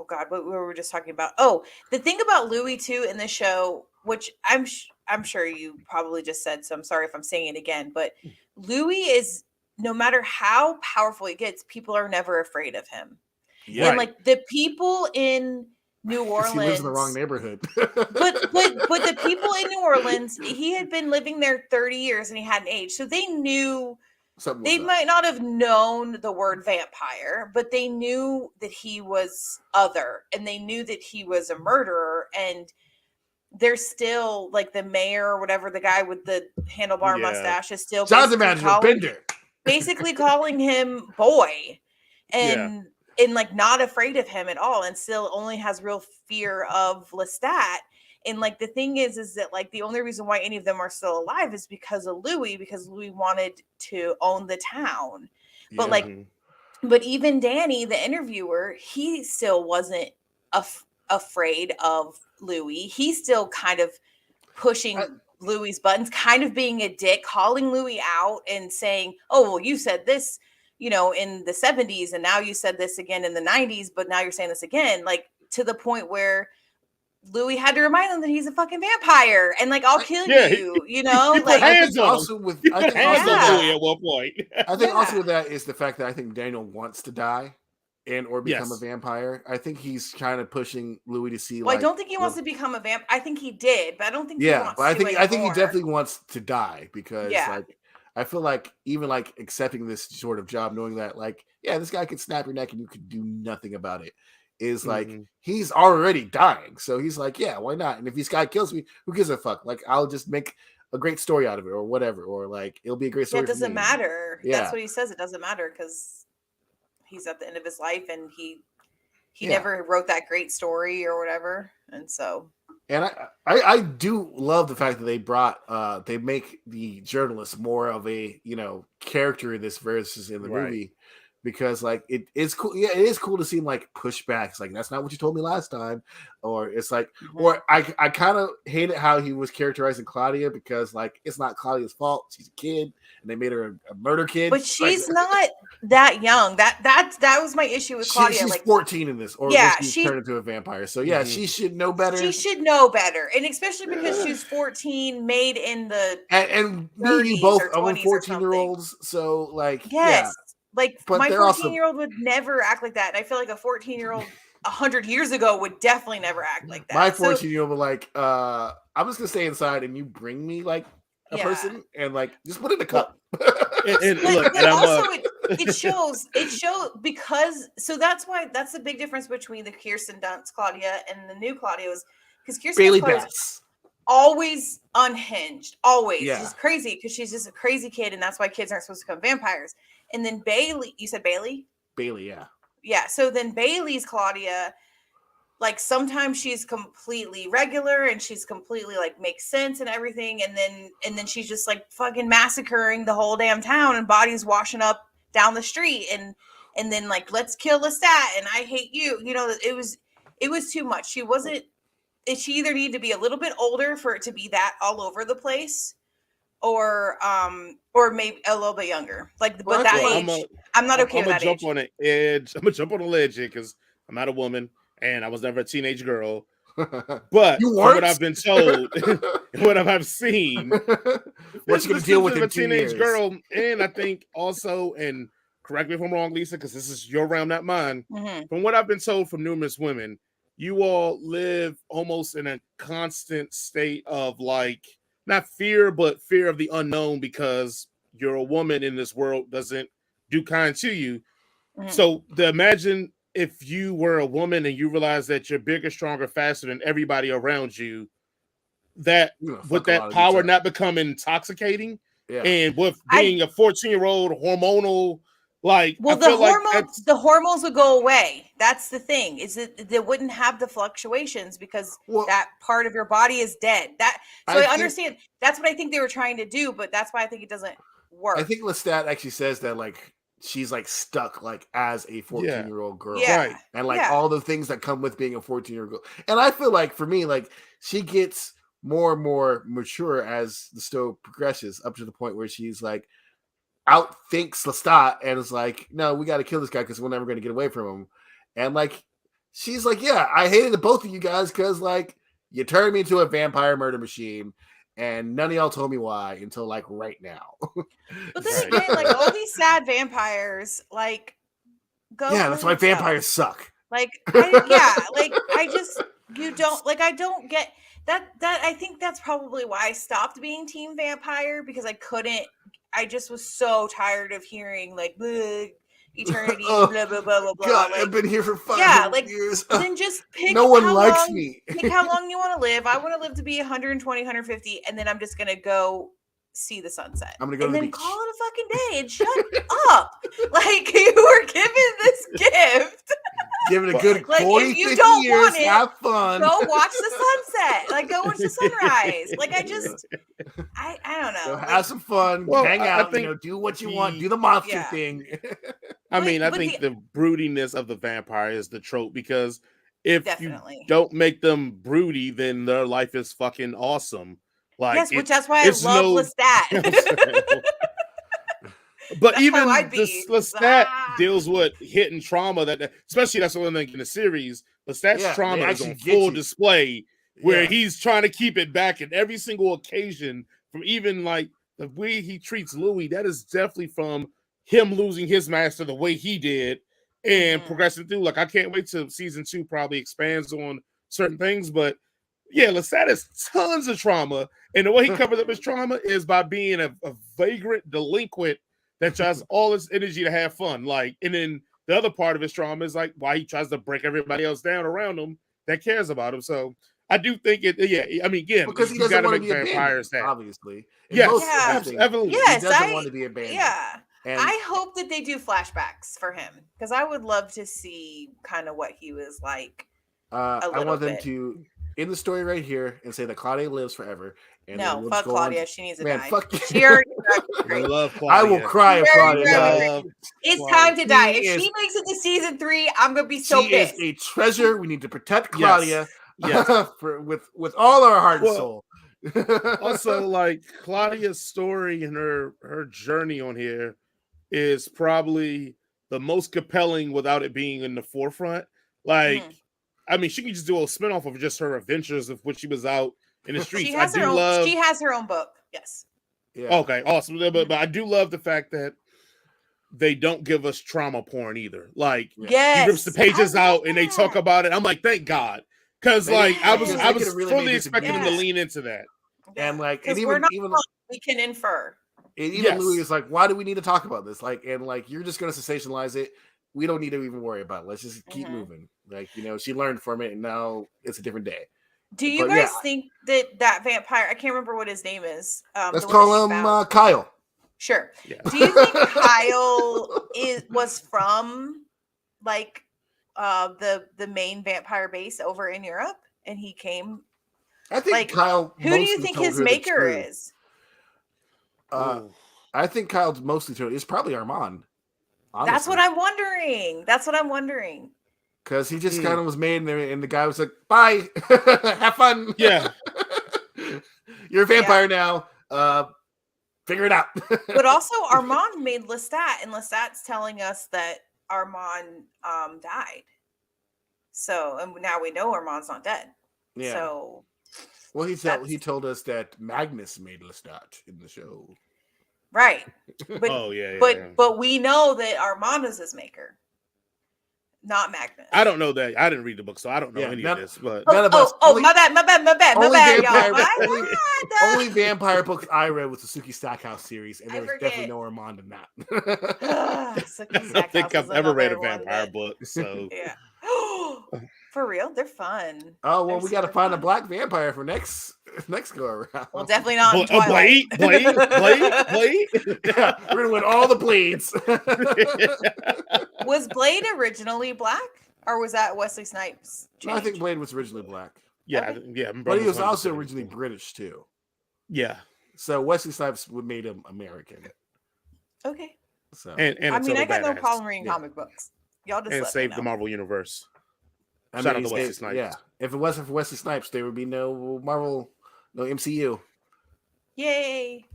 God, what we were just talking about. Oh, the thing about Louis too in the show, which I'm sure you probably just said, so I'm sorry if I'm saying it again, but Louis is, no matter how powerful he gets, people are never afraid of him. Yeah. And like the people in New Orleans, he lives in the wrong neighborhood. but the people in New Orleans, he had been living there 30 years and he hadn't aged, so they knew. They might not have known the word vampire, but they knew that he was other, and they knew that he was a murderer. And there's still like the mayor or whatever, the guy with the handlebar mustache is still basically calling him boy, and like not afraid of him at all, and still only has real fear of Lestat. And like the thing is that like the only reason why any of them are still alive is because of Louis, because Louis wanted to own the town. But but even Danny, the interviewer, he still wasn't afraid of Louis. He's still kind of pushing Louis's buttons, kind of being a dick, calling Louis out and saying, "Oh, well, you said this, in the 70s, and now you said this again in the 90s, but now you're saying this again," like to the point where Louis had to remind him that he's a fucking vampire and like I'll kill you, like hands on also him. with hands on Louis at one point. I think also with that is the fact that I think Daniel wants to die or become a vampire. I think he's kind of pushing Louis to see. Well, I don't think he wants to become a vampire. I think he did, but I don't think he wants but I think anymore. I think he definitely wants to die because like I feel like even like accepting this sort of job, knowing that like this guy could snap your neck and you could do nothing about it. Is like he's already dying, so he's like, why not? And if this guy kills me, who gives a fuck? Like, I'll just make a great story out of it, or whatever, or like it'll be a great story. It doesn't matter. Yeah. That's what he says. It doesn't matter because he's at the end of his life, and he never wrote that great story or whatever, and so. And I do love the fact that they brought they make the journalist more of a character in this versus in the movie. Because like it is cool, it is cool to see him like push back. It's like that's not what you told me last time, or it's like, or I kind of hated how he was characterizing Claudia because like it's not Claudia's fault. She's a kid, and they made her a murder kid. But she's not that young. That was my issue with Claudia. She's like 14 in this, or she turned into a vampire. So she should know better. She should know better, and especially because she's 14, made in the and me both of 14-year-olds. So like Like my 14-year-old would never act like that. And I feel like a 14-year-old 100 years ago would definitely never act like that. My 14-year-old would like, I'm just gonna stay inside and you bring me like a person and like just put it in a cup. It shows because that's the big difference between the Kirsten Dunst Claudia and the new Claudia was because Kirsten Bailey Dunst Bass. Always unhinged, always. She's crazy because she's just a crazy kid, and that's why kids aren't supposed to become vampires. And then Bailey, you said Bailey? Bailey, yeah. So then Bailey's Claudia, like sometimes she's completely regular and she's completely like makes sense and everything, and then she's just like fucking massacring the whole damn town and bodies washing up down the street and then like let's kill Lestat and I hate you. It was too much. She wasn't she either need to be a little bit older for it to be that all over the place, or maybe a little bit younger. Like, Well, but that I age, feel I'm not okay I'm with gonna that jump age. on an edge. I'm gonna jump on a ledge here because I'm not a woman and I was never a teenage girl. But You from what weren't? I've been told, and what I've seen, What you gonna deal with of in a 2 teenage years? girl, and I think also, and correct me if I'm wrong, Lisa, because this is your realm, not mine. Mhm. From what I've been told from numerous women, you all live almost in a constant state of like not fear, but fear of the unknown because you're a woman in this world doesn't do kind to you. Mhm. So to imagine if you were a woman and you realize that you're bigger, stronger, faster than everybody around you, that You're gonna with fuck a lot that of dudes power up. not become intoxicating, Yeah. and with I being a 14-year-old hormonal, like well, I feel like that's the hormones would go away. That's the thing, is that they wouldn't have the fluctuations because Well, that part of your body is dead. So I I think understand that's what I think they were trying to do, but that's why I think it doesn't work. I think Lestat actually says that like she's like stuck like as a yeah, 14-year-old girl. Yeah. right. And like Yeah. all the things that come with being a 14-year-old girl. And I feel like for me, like she gets more and more mature as the story progresses up to the point where she's like outthinks Lestat and is like, no, we got to kill this guy because we're never going to get away from him. And like, she's like, yeah, I hated the both of you guys because like you turned me into a vampire murder machine, and none of y'all told me why until like right now. But then Right. again, like all these sad vampires, like go Yeah, kill that's why yourself. vampires suck. Like, I just you don't like. I don't get that. I think that's probably why I stopped being Team Vampire, because I couldn't. I just was so tired of hearing like "Bleh, eternity, Oh, blah blah blah blah blah. God, Like, I've been here for 500 yeah, like years. then just pick. No one how likes long, me. Pick how long you want to live. I want to live to be 120, 150, and then I'm just gonna go see the sunset. I'm gonna go and to the then beach. call it a fucking day and shut up. Like, you were given this gift. Give it a good Like, 40, if you 50 don't years. want it, Have fun. Go watch the sunset. Like, go watch the sunrise. Like, I don't know. Go Like, have some fun. Well, hang I out. think Do what you the- want. Do the monster Yeah. thing. I mean, I but think the broodiness of the vampire is the trope because if Definitely. you don't make them broody, then their life is fucking awesome. Like, yes, which that's why I it's love no- Lestat. But That's even how I'd the be. Lestat Ah. deals with hidden trauma that especially that's the one thing in the series. Lestat's Yeah, they trauma is actually on get full you. display where Yeah. he's trying to keep it back in every single occasion, from even like the way he treats Louis. That is definitely from him losing his master the way he did and Mhm. progressing through. Like, I can't wait till season 2 probably expands on certain things, but yeah, Lestat has tons of trauma, and the way he covers up his trauma is by being a vagrant delinquent that tries all his energy to have fun. Like, and then the other part of his trauma is like why he tries to break everybody else down around him that cares about him. So I do think it. Yeah, I mean, again, Because he you doesn't got to want to make be abandoned, vampires that. obviously. In Yes, both Yeah. things, absolutely. Yes, he doesn't I- want to be abandoned. Yeah. And I hope that they do flashbacks for him, because I would love to see kind of what he was like. I little want them bit. to end the story right here and say that Claudia lives forever. And then No, we'll fuck just go on Claudia. to- She needs to Man, die. fuck She already I love I Claudia. will cry if Very, Claudia very dies. Love It's Claudia. time to die. If She she is- makes it to season 3, I'm gonna be so She pissed. is a treasure. We need to protect Yes. Claudia Yes. with all our heart and Well, soul. Also, like, Claudia's story and her journey on here is probably the most compelling without it being in the forefront. Like, Mhm. I mean, she could just do a spinoff of just her adventures of when she was out in the streets. She has her own. She has her own book. Yes. yeah. Okay, awesome. But I do love the fact that they don't give us trauma porn either. Like, Yeah. Yes. he rips the pages I love out and they talk that. about it. I'm like, thank God. Because They- like I because was they could've really fully made this a expecting them to Yeah. lean into that. And like, and Because even we're not even wrong. We can infer. and even Yes. Louis is like, why do we need to talk about this? Like, and like, you're just gonna sensationalize it. We don't need to even worry about it. Let's just keep Mhm. moving. Like, she learned from it, and now it's a different day. Do you But, guys yeah. think that vampire? I can't remember what his name is. Let's the one call that him she found. Kyle. Sure. Yeah. Do you think Kyle was from like the main vampire base over in Europe, and he came? I think Like, Kyle. Who do you mostly think told his her the maker truth. is? Uh, Ooh. I think Kyle mostly told. It's probably Armand. That's what I'm wondering. because he just kind of was made there, and the guy was like, "Bye, have fun." Yeah. You're a vampire now. Figure it out. But also, Armand made Lestat, and Lestat's telling us that Armand died. So, and now we know Armand's not dead. Yeah. So, well, he told us that Magnus made Lestat in the show. right. But but we know that Armand is his maker, not Magnus. I don't know that. I didn't read the book, so I don't know any of this. But none of us. My bad, y'all. Only vampire books I read was the Suki Stackhouse series, and there was definitely no Armand in that. I don't think I've ever read a vampire book. So yeah. For real, they're fun. Oh well, we got to find a black vampire for next go around. Well, definitely not Blade. Yeah, we're gonna win all the Blades. Was Blade originally black, or was that Wesley Snipes? No, I think Blade was originally black. Yeah, Okay. yeah. But he was also originally British too. Yeah. So Wesley Snipes made him American. Okay. So and I mean, I got no badass. problem reading comic books. Y'all just And let save me the know. Marvel universe. I Shout mean, out to Wesley Snipes. Yeah, if it wasn't for Wesley Snipes, there would be no Marvel, no MCU. Yay!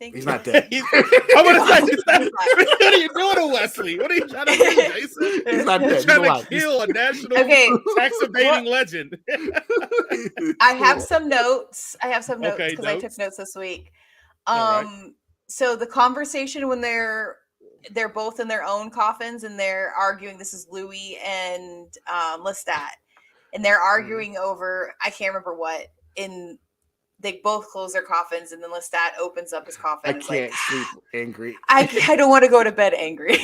Thank He's you. not dead. I'm gonna say, what are you doing to Wesley? What are you trying to do, Jason? He's not dead. You're He's trying alive. to kill a national Okay. tax evading legend. I have some notes. Okay, because I took notes this week. All right. So the conversation when they're both in their own coffins and they're arguing. This is Louis and Lestat, and they're arguing over I can't remember what. They both close their coffins, and then Lestat opens up his coffin. I and is can't like, sleep angry. I don't want to go to bed angry.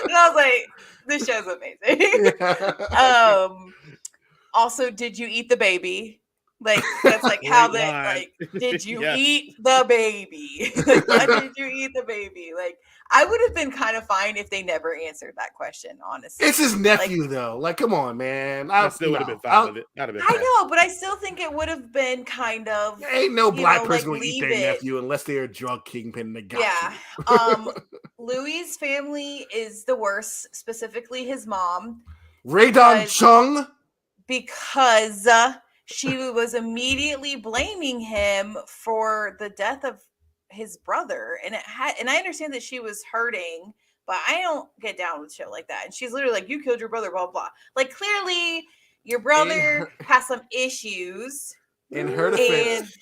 And I was like, this show's amazing. Also, did you eat the baby? Like, that's like how Great they line. like, did you Yes. eat the baby? Like, why did you eat the baby? Like, I would have been kind of fine if they never answered that question, honestly. It's his nephew, though. Like, come on, man. I still would have been fine with it. I'd have been I fine. know, but I still think it would have been kind of Ain't no black know, person like, gonna eat leave their it. nephew unless they're a drug kingpin and they got yeah. you. Louis' family is the worst, specifically his mom, Radon Chung. because she was immediately blaming him for the death of his brother, and I understand that she was hurting, but I don't get down with shit like that. And she's literally like, "You killed your brother," blah blah. Like, clearly, your brother has some issues. In her defense,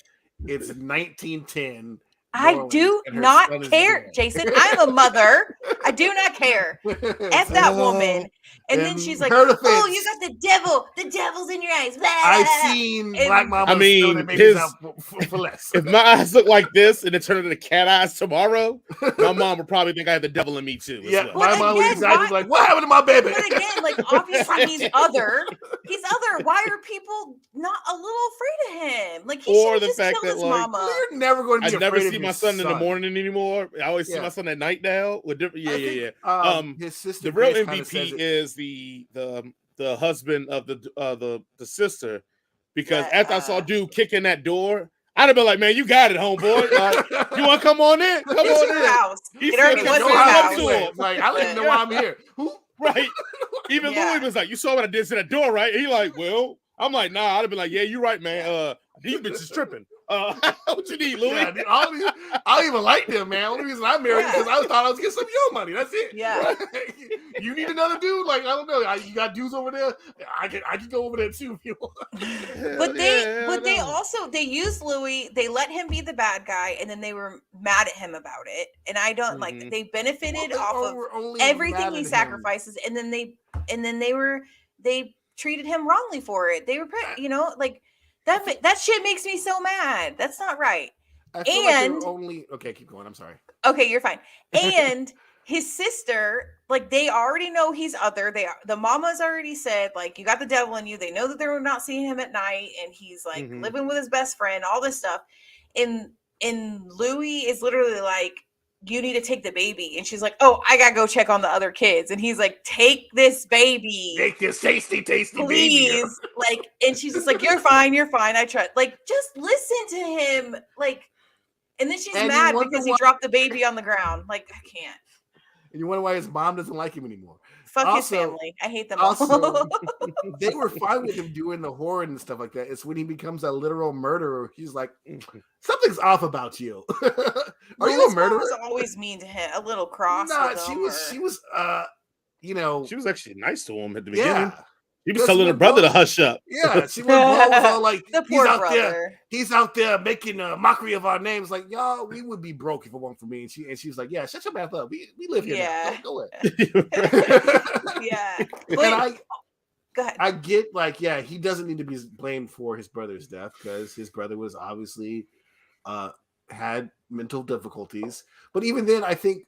it's 1910. I Norway, do and her not son is care, dead. Jason. I'm a mother. I do not care. F that woman. And then in she's like, her "Oh, defense- you got the devil. The devil's in your eyes." Blah, I've blah. seen And- black mamas I mean, throw their babies his- out for less. If my eyes look like this and it turned into cat eyes tomorrow, my mom would probably think I had the devil in me too. as Yeah, well. my But mom would again, exactly why- like, "What happened to my baby?" But again, like, obviously he's other. He's other. Why are people not a little afraid of him? Like, he Or should the just fact kill that, his like, mama. You're never going to I be never afraid of see your my son in the son. morning anymore. I always see Yeah. my son at night now with different. I Yeah. think, his sister. The real Grace kinda says MVP it. is the husband of the sister, because Yeah, after I saw dude kicking that door, I'd have been like, "Man, you got it, homeboy. Like, you want to come on in? Come It's on your in." house. He It said, already "Go was Go his out out house. anyway. to him." Like, I don't even know why I'm here. Who? Right. Even Yeah. Louis was like, "You saw what I did to that door, right?" And he like, "Well," I'm like, "Nah." I'd have been like, "Yeah, you're right, man. These bitches tripping. What you need, Louis?" Yeah, I don't even like them, man. Only reason I'm married is because I thought I was getting some of your money. That's it. Yeah. You need another dude? Like, I don't know. You got dudes over there? I can go over there too if you want. But they also they used Louis. They let him be the bad guy, and then they were mad at him about it. And I don't like Mhm. they benefited Well, off they of were only everything mad he at him. sacrifices, and then they treated him wrongly for it. They were like that shit makes me so mad. That's not right. I feel like they And- were only okay. Keep going. I'm sorry. Okay, you're fine. And his sister, like, they already know he's other. The mama's already said, like, you got the devil in you. They know that they're not seeing him at night, and he's like Mhm. living with his best friend, all this stuff. And Louis is literally like, you need to take the baby. And she's like, oh, I gotta go check on the other kids. And he's like, take this baby. Make this tasty baby. Please. Like, and she's just like, you're fine. I trust. Like, just listen to him. Like, and then she's And you mad wonder because he why- dropped the baby on the ground. Like, I can't. and you wonder why his mom doesn't like him anymore. Fuck his Also- family. I hate them all. also, They were fine with him doing the horror and stuff like that. It's when he becomes a literal murderer. He's like, something's off about you. Are you Louis a murderer? was always mean to him. A little cross. Nah, with she him, was. or- She was. You know. She was actually nice to him at the beginning. Yeah. He was Because telling her when brother to Bo- hush up. Yeah. She was all like, The he's poor out there. brother. He's out there making a mockery of our names. Like, y'all, we would be broke if it weren't for me. And she was like, yeah, shut your mouth up. We live here. Yeah. Now. Go away. Yeah. And But, go ahead. I get like, yeah, he doesn't need to be blamed for his brother's death because his brother was obviously had mental difficulties. But even then, I think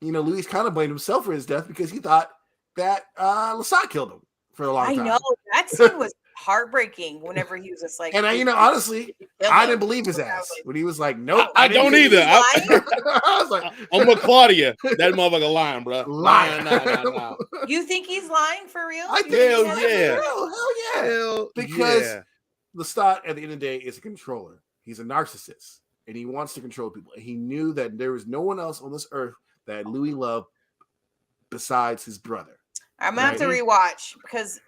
Louis kind of blamed himself for his death because he thought that Lasat killed him for a long I time. know that scene was heartbreaking. Whenever he was just like, And honestly, I didn't believe his ass when he was like, nope. I didn't don't believe either. it. I was like, I'm with Claudia. That motherfucker lying, bro. Lying. Nah. You think he's lying for real? I think Hell he's yeah. Hell yeah. Hell Because yeah. Lestat, at the end of the day, is a controller. He's a narcissist, and he wants to control people. And he knew that there was no one else on this earth that Louis loved besides his brother. I'm gonna have to rewatch because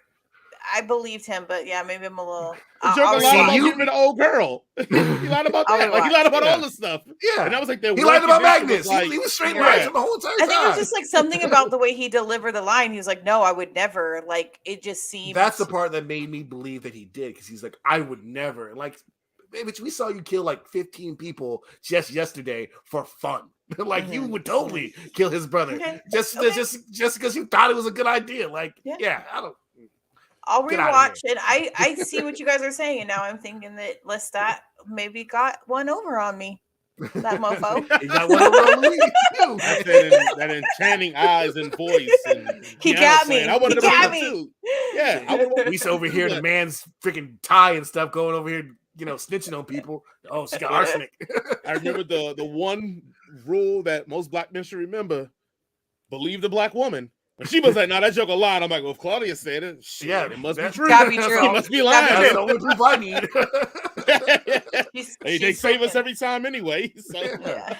I believed him, but yeah, maybe I'm a little. The Joker I'll lied about rewatch. giving it an old girl. He lied about I'll that. Like he lied about Yeah. all this stuff. Yeah, And that was like that. he lied about wacky bitch Magnus. was like- He was straight Yeah. right the whole entire I think it was time. just like something about the way he delivered the line. He was like, "No, I would never." Like it just seemed. That's the part that made me believe that he did, because he's like, I would never. And like, baby, we saw you kill like 15 people just yesterday for fun. Like you Mhm. would totally kill his brother Okay. just Okay. just because you thought it was a good idea. Like, Yeah. yeah, I don't. I'll Get outta rewatch it. I see what you guys are saying, and now I'm thinking that Lestat maybe got one over on me. That mofo. He got one over on Louis, too. that enchanting eyes and voice. And He Keanu got me. saying, I wanted He to got be me. too. Yeah, I would- We over here in the man's freaking tie and stuff, going over here, snitching on people. Oh, she got arsenic. I remember the one rule that most black men should remember: believe the black woman. When she was like, "No, that joke a lie," I'm like, "Well, if Claudia said it, shit, Yeah, it must be that- true. Gotta be That's true. He all- must be Gotta be lying." That's the only proof I need. They She's save us freaking- every time anyway. So, Yeah.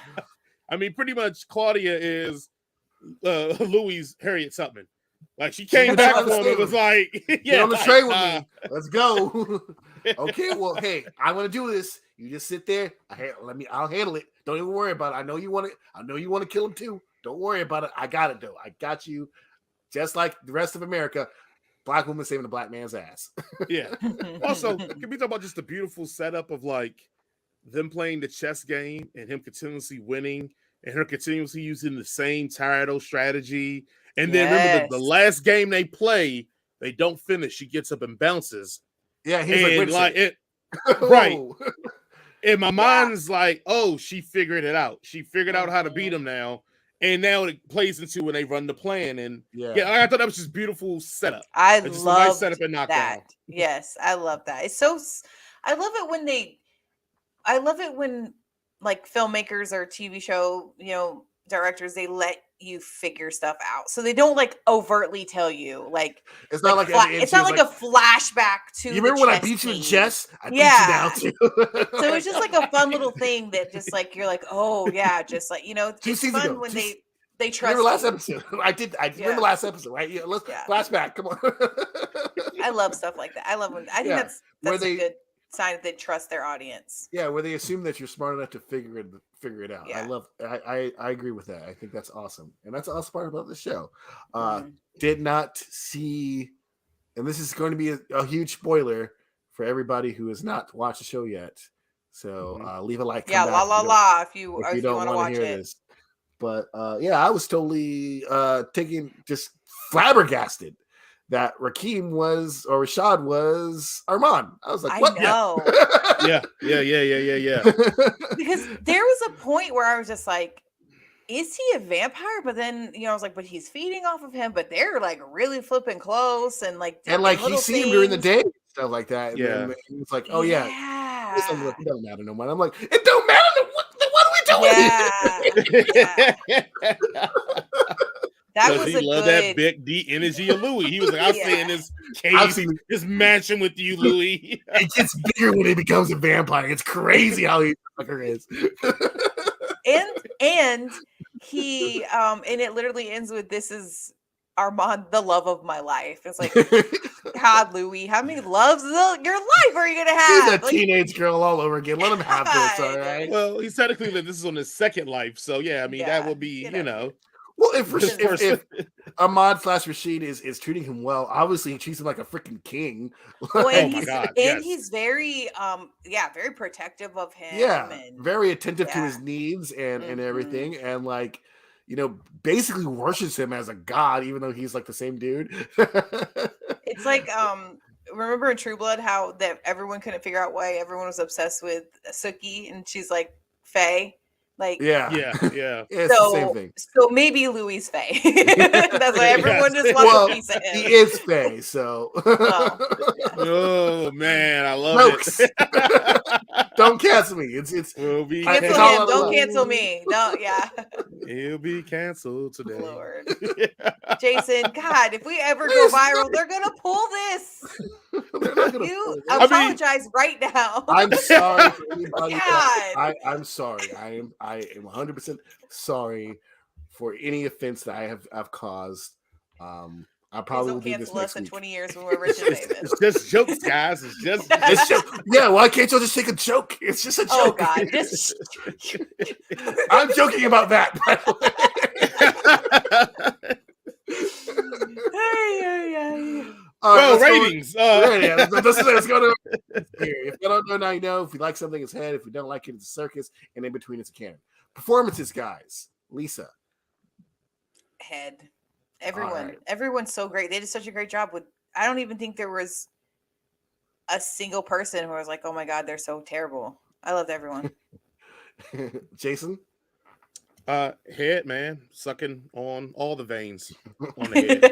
I mean, pretty much Claudia is Louis' Harriet Tubman. Like she came Get back on for the him and was like, Get "Yeah, on the like, train with me. Let's go. Okay, well, hey, I'm gonna do this. You just sit there. I'll handle it. Don't even worry about it. I know you want to kill him too. Don't worry about it. I got it though. I got you. Just like the rest of America, black woman saving a black man's ass. yeah." Also, can we talk about just the beautiful setup of like them playing the chess game and him continuously winning and her continuously using the same tired strategy. And then remember the Yes. last game they play, they don't finish. She gets up and bounces. Yeah, he's And like, like wait it, right. Oh. and my mind is like, oh, she figured it out. She figured out how to beat him now. And now it plays into when they run the plan. And Yeah. I thought that was just beautiful setup. I It's just a nice love setup and knockdown. that. Yes, I love that. It's so. I love it when I love it when like filmmakers or TV show, directors, they let you figure stuff out, so they don't like overtly tell you. Like It's not like, at the end it's she not was like a flashback to. You remember when I chess beat you in scene. chess? I Yeah. beat you down too. So it's just like a fun little thing that just like you're like, oh yeah, just like Two it's seasons fun ago. when Two they trust. remember last you. episode? I Yeah. remember last episode, right? Yeah, let's Yeah. flashback. Come on. I love stuff like that. I love when I think Yeah. that's Where a they- good sign that they trust their audience. Yeah, where they assume that you're smart enough to figure it out. Yeah. I agree with that. I think that's awesome. And that's the awesome part about the show. Mhm. Did not see, and this is going to be a huge spoiler for everybody who has not watched the show yet. So leave a like. Yeah, come la back la if you la. If don't- you if you don't want to want watch to hear it, this. But yeah, I was totally just flabbergasted that Rashad was Armand. I was like, I what? know Yeah. because there was a point where I was just like, is he a vampire? But then I was like, but he's feeding off of him. But they're like really flipping close and like And like little he seen him during the things. day, and stuff like that. And Yeah. then he was like, oh yeah, this yeah. doesn't matter no more. I'm like, it don't matter. What are we doing? Yeah. That Because was he a loved good. that big D energy of Louis. He was like, I'll stay in Yeah. this I've cave, seen this mansion with you, Louis. it gets bigger when he becomes a vampire. It's crazy how he fucker is. and he and it literally ends with, "This is Armand, the love of my life." It's like, God, Louis, how many loves of your life are you gonna He's a have? Like, teenage girl all over again. Let him have this, all God. right? Well, he's technically that this is on his second life, so yeah, I mean that Yeah, would be, get you out of know, Well, if his first. if Ahmad / Rashid is treating him well, obviously he treats him like a freaking king. Well, Oh and my he's God, and yes. he's very very protective of him. Yeah, And very attentive to yeah. his needs and Mhm. everything, and like, you know, basically worships him as a god, even though he's like the same dude. It's like remember in True Blood how that everyone couldn't figure out why everyone was obsessed with Suki, and she's like Faye, like Yeah, Yeah, yeah. it's the same thing. So maybe Louis Faye. That's why everyone Yes. just wants Well, a piece of him. he is Faye, so Well, yeah. Oh man, I love jokes. it. Don't cancel me. It's We'll be I- Cancel it's all him. out of Don't love. cancel me. No, yeah. He'll be canceled today. Lord. Jason, God, if we ever go Please, viral, they're gonna pull this. They're not gonna You pull it. apologize right now. I'm sorry for anybody. God. I'm sorry. I am 100% sorry for any offense that I've caused. I Please probably don't will be this cancel us next in week. 20 years when we're rich and famous. It's just jokes, guys. It's just It's just, yeah, why can't you just take a joke? It's just a joke. Oh God, just I'm joking about that, by the way. All right, well, let's go- ratings. let's go to here. If you don't know, now you know. If you like something, it's head. If you don't like it, it's a circus. And in between, it's a canon. Performances, guys. Lisa. head. right. Everyone's so great. They did such a great job with. I don't even think there was a single person who was like, "Oh my God, they're so terrible." I loved everyone. Jason. Head, man, sucking on all the veins on the head.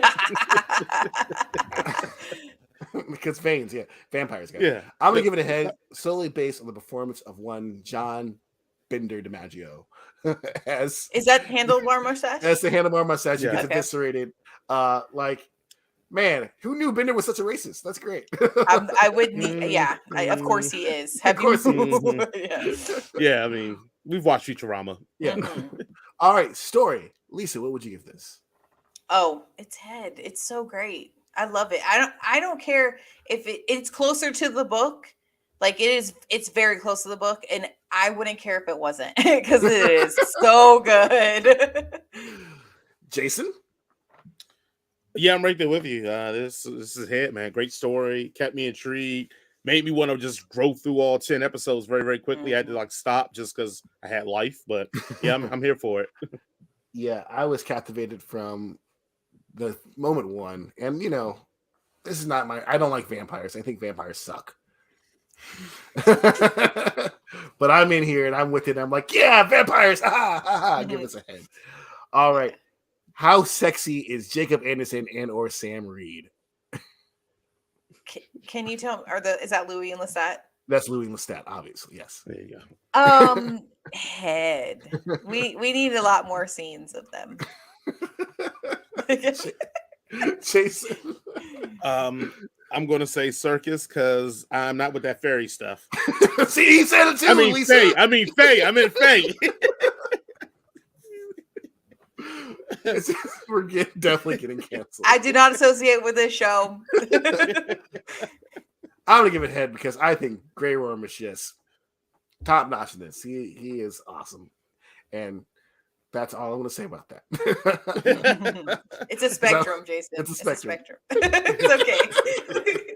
Because veins, yeah, vampires. Guys. Yeah, I'm gonna give it a head solely based on the performance of one John Bender DiMaggio as Is that handlebar mustache? the handlebar mustache. He Yeah. gets Okay. eviscerated. Like, man, who knew Bender was such a racist? That's great. I would need. Yeah, of course he is. Have course he is. you? Yeah. yeah. I mean, we've watched Futurama. Yeah. Mhm. All right, story. Lisa, what would you give this? Oh, it's head. It's so great. I love it. I don't care if it's closer to the book. Like it's very close to the book, and I wouldn't care if it wasn't because it is so good. Jason? Yeah, I'm right there with you. This is Head, man. Great story. Kept me intrigued. Made me want to just grow through all 10 episodes very, very quickly. I had to like stop just because I had life. But yeah, I'm here for it. Yeah, I was captivated from the moment one. And, you know, this is not I don't like vampires. I think vampires suck. But I'm in here and I'm with it. I'm like, yeah, vampires. Ha, ha, ha. Give us a head. All right. How sexy is Jacob Anderson and or Sam Reed? Can you tell? Is that Louis and Lestat? That's Louis Lestat, obviously. Yes. There you go. Head. We need a lot more scenes of them. Jason. I'm going to say circus because I'm not with that fairy stuff. See, he said it too. I mean, Lisa. Faye. I meant Faye. We're definitely getting canceled. I do not associate with this show. I'm gonna give it head because I think Grey Worm is just top notch in this. He is awesome, and that's all I'm gonna say about that. It's a spectrum, Jason. It's a spectrum. It's okay.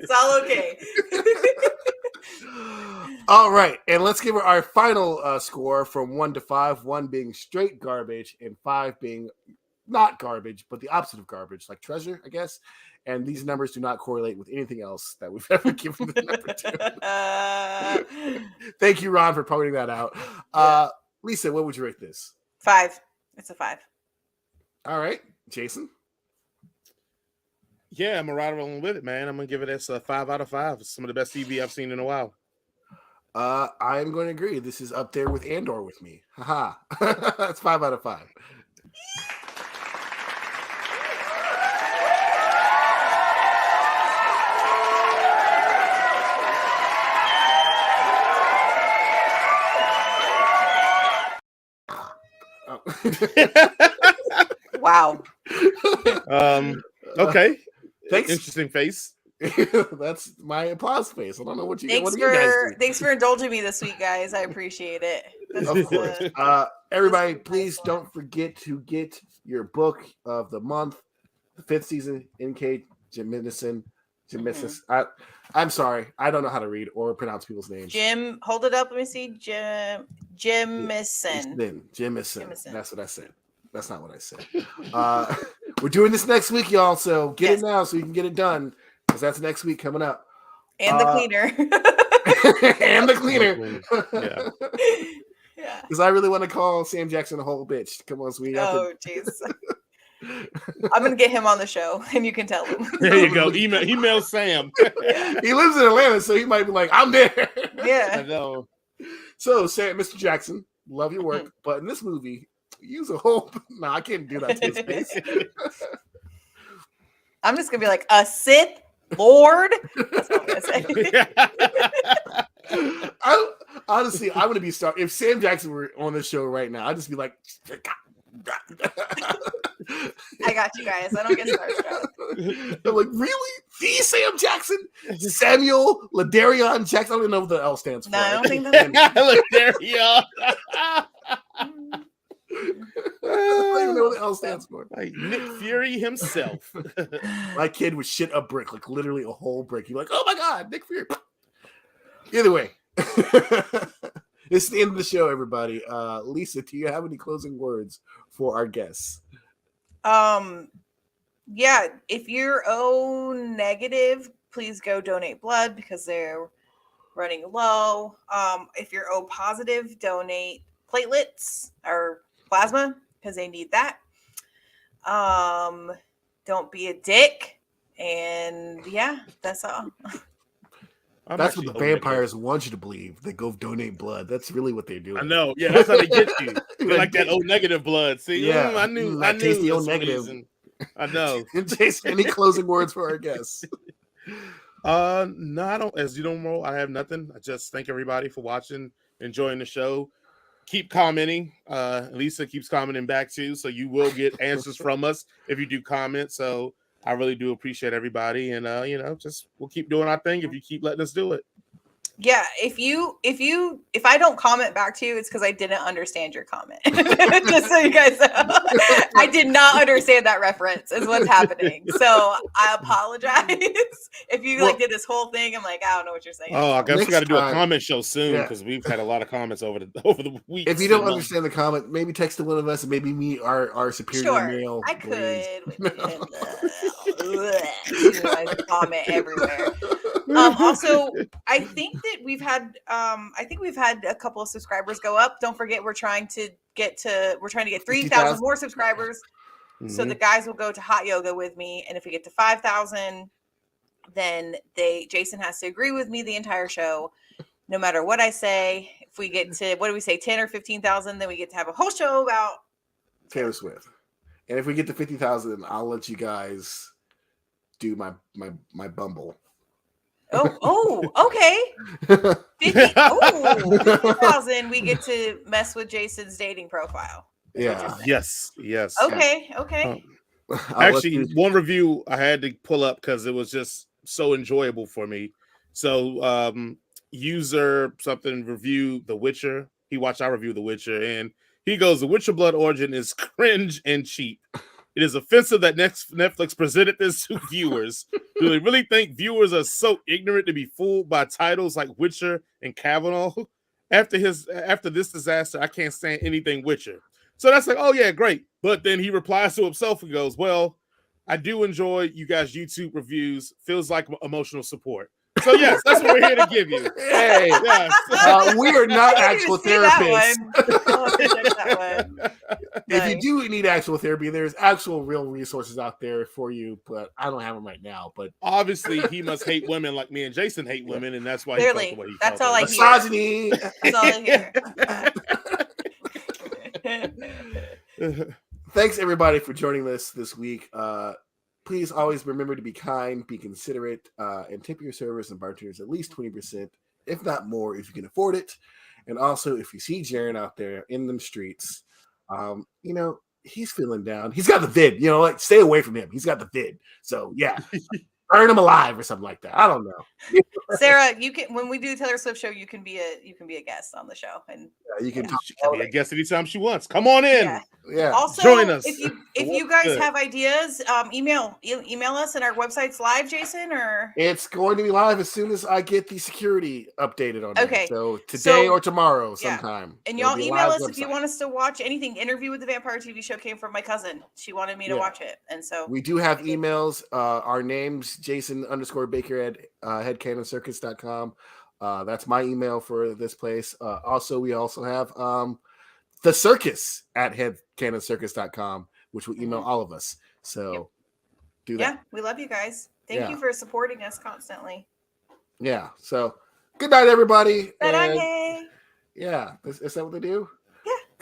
It's all okay. All right, and let's give her our final score from 1 to 5. 1 being straight garbage, and 5 being not garbage, but the opposite of garbage, like treasure, I guess. And these numbers do not correlate with anything else that we've ever given the number to. Thank you, Ron, for pointing that out. Lisa, what would you rate this? 5. It's a 5. All right, Jason. Yeah, I'm right along with it, man. I'm gonna give it a 5 out of 5. It's some of the best TV I've seen in a while. I'm going to agree. This is up there with Andor with me. Haha. That's 5 out of 5. Oh. Wow. Okay. Thanks. Interesting face. That's my applause face. I don't know what you Thanks what do you guys for do? thanks for indulging me this week, guys. I appreciate it. This Of is, course. Everybody, please don't forget to get your book of the month, the 5th season, N.K. Jemisin. I'm sorry. I don't know how to read or pronounce people's names. Jim, hold it up. Let me see. Jemison. Jemison. That's what I said. That's not what I said. We're doing this next week, y'all. So get it now so you can get it done. Because that's next week coming up. And the cleaner. And the cleaner. Yeah. Yeah. Because I really want to call Sam Jackson a whole bitch. Come on, sweetie. Oh, jeez. I'm going to get him on the show, and you can tell him. There you go. Email Sam. He lives in Atlanta, so he might be like, I'm there. I Yeah. know. So, Sam, Mr. Jackson, love your work. But in this movie, use a whole... No, I can't do that to his face. I'm just going to be like, a Sith Lord? That's what I'm going to say. Honestly, I would be starved. If Sam Jackson were on the show right now, I'd just be like... I got you guys. I don't get starstruck. I'm like, really? The Sam Jackson? Samuel Ladarion Jackson? I don't even know what the L stands for. No, I don't think that's Look, there you are. I don't even know what the L stands for. Like Nick Fury himself. My kid would shit a brick, like literally a whole brick. You're like, oh my God, Nick Fury. Either way. It's the end of the show, everybody. Lisa, do you have any closing words for our guests? Yeah, if you're O negative, please go donate blood because they're running low. If you're O positive, donate platelets or plasma because they need that. Don't be a dick. And yeah, that's all. That's what the vampires want you to believe. They go donate blood. That's really what they're doing. I know. Yeah, that's how they get you. They like that O negative blood. See, Yeah, I knew. tasty O this negative. reason. I know. Jason, any closing words for our guests? No, I don't. As you don't know, I have nothing. I just thank everybody for watching, enjoying the show. Keep commenting. Lisa keeps commenting back too, so you will get answers from us if you do comment. So I really do appreciate everybody, and just we'll keep doing our thing if you keep letting us do it. Yeah, if I don't comment back to you, it's because I didn't understand your comment. Just so you guys know, I did not understand that reference. Is what's happening. So I apologize if you did this whole thing. I'm like, I don't know what you're saying. Oh, I guess we got to do a time- comment show soon Yeah. because we've had a lot of comments over the week. If you don't understand the comment, maybe text to one of us and maybe me, our superior Sure, male. I please. could. I comment everywhere. Also, I think that we've had a couple of subscribers go up. Don't forget, we're trying to get 3,000 more subscribers. So the guys will go to hot yoga with me, and if we get to 5,000, then Jason has to agree with me the entire show, no matter what I say. If we get to 10 or 15,000, then we get to have a whole show about Taylor Swift. And if we get to 50,000, I'll let you guys do my Bumble. Okay. 50,000, we get to mess with Jason's dating profile. Yeah. Yes. Okay. Actually, one review I had to pull up because it was just so enjoyable for me. So, user something review The Witcher. He watched our review The Witcher, and he goes, "The Witcher Blood Origin is cringe and cheap. It is offensive that Netflix presented this to viewers. Do they really think viewers are so ignorant to be fooled by titles like Witcher and Kavanaugh? After this disaster, I can't stand anything Witcher." So that's like, oh yeah, great. But then he replies to himself and goes, "Well, I do enjoy you guys' YouTube reviews. Feels like emotional support." So yes, that's what we're here to give you. Hey, Yes. we are not I didn't actual even see that therapists. one. I'll have to check that one. If you Nice. do need actual therapy, there's actual real resources out there for you, but I don't have them right now. But Obviously, he must hate women like me and Jason hate women, and that's why he Clearly, felt the way he that's felt. all I misogyny. That's all I hear. Thanks everybody for joining us this week. Please always remember to be kind, be considerate, and tip your servers and bartenders at least 20%, if not more, if you can afford it. And also, if you see Jaren out there in them streets, You know, he's feeling down. He's got the vid. You know, like stay away from him. He's got the vid. So yeah, burn him alive or something like that. I don't know. Sarah, you can when we do the Taylor Swift show, you can be a guest on the show, and You can talk. She can be a guest anytime she wants. Come on in. yeah. Yeah. Also, Join us. if What's you guys good? have ideas, email us, and our website's live, Jason. Or It's going to be live as soon as I get the security updated on it. Okay. So today So- or tomorrow yeah. sometime. and It'll y'all be email live us if you website. want us to watch anything. Interview with the Vampire TV show came from my cousin. She wanted me to Yeah. watch it, and so We do have emails. Our names, Jason_Baker at headcanoncircus.com. That's my email for this place. We also have the circus at headcanoncircus.com, which will email all of us. So do yeah, that. we love you guys. Thank Yeah. you for supporting us constantly. Yeah. So good night, everybody. Bye, And hey. yeah, is that what they do?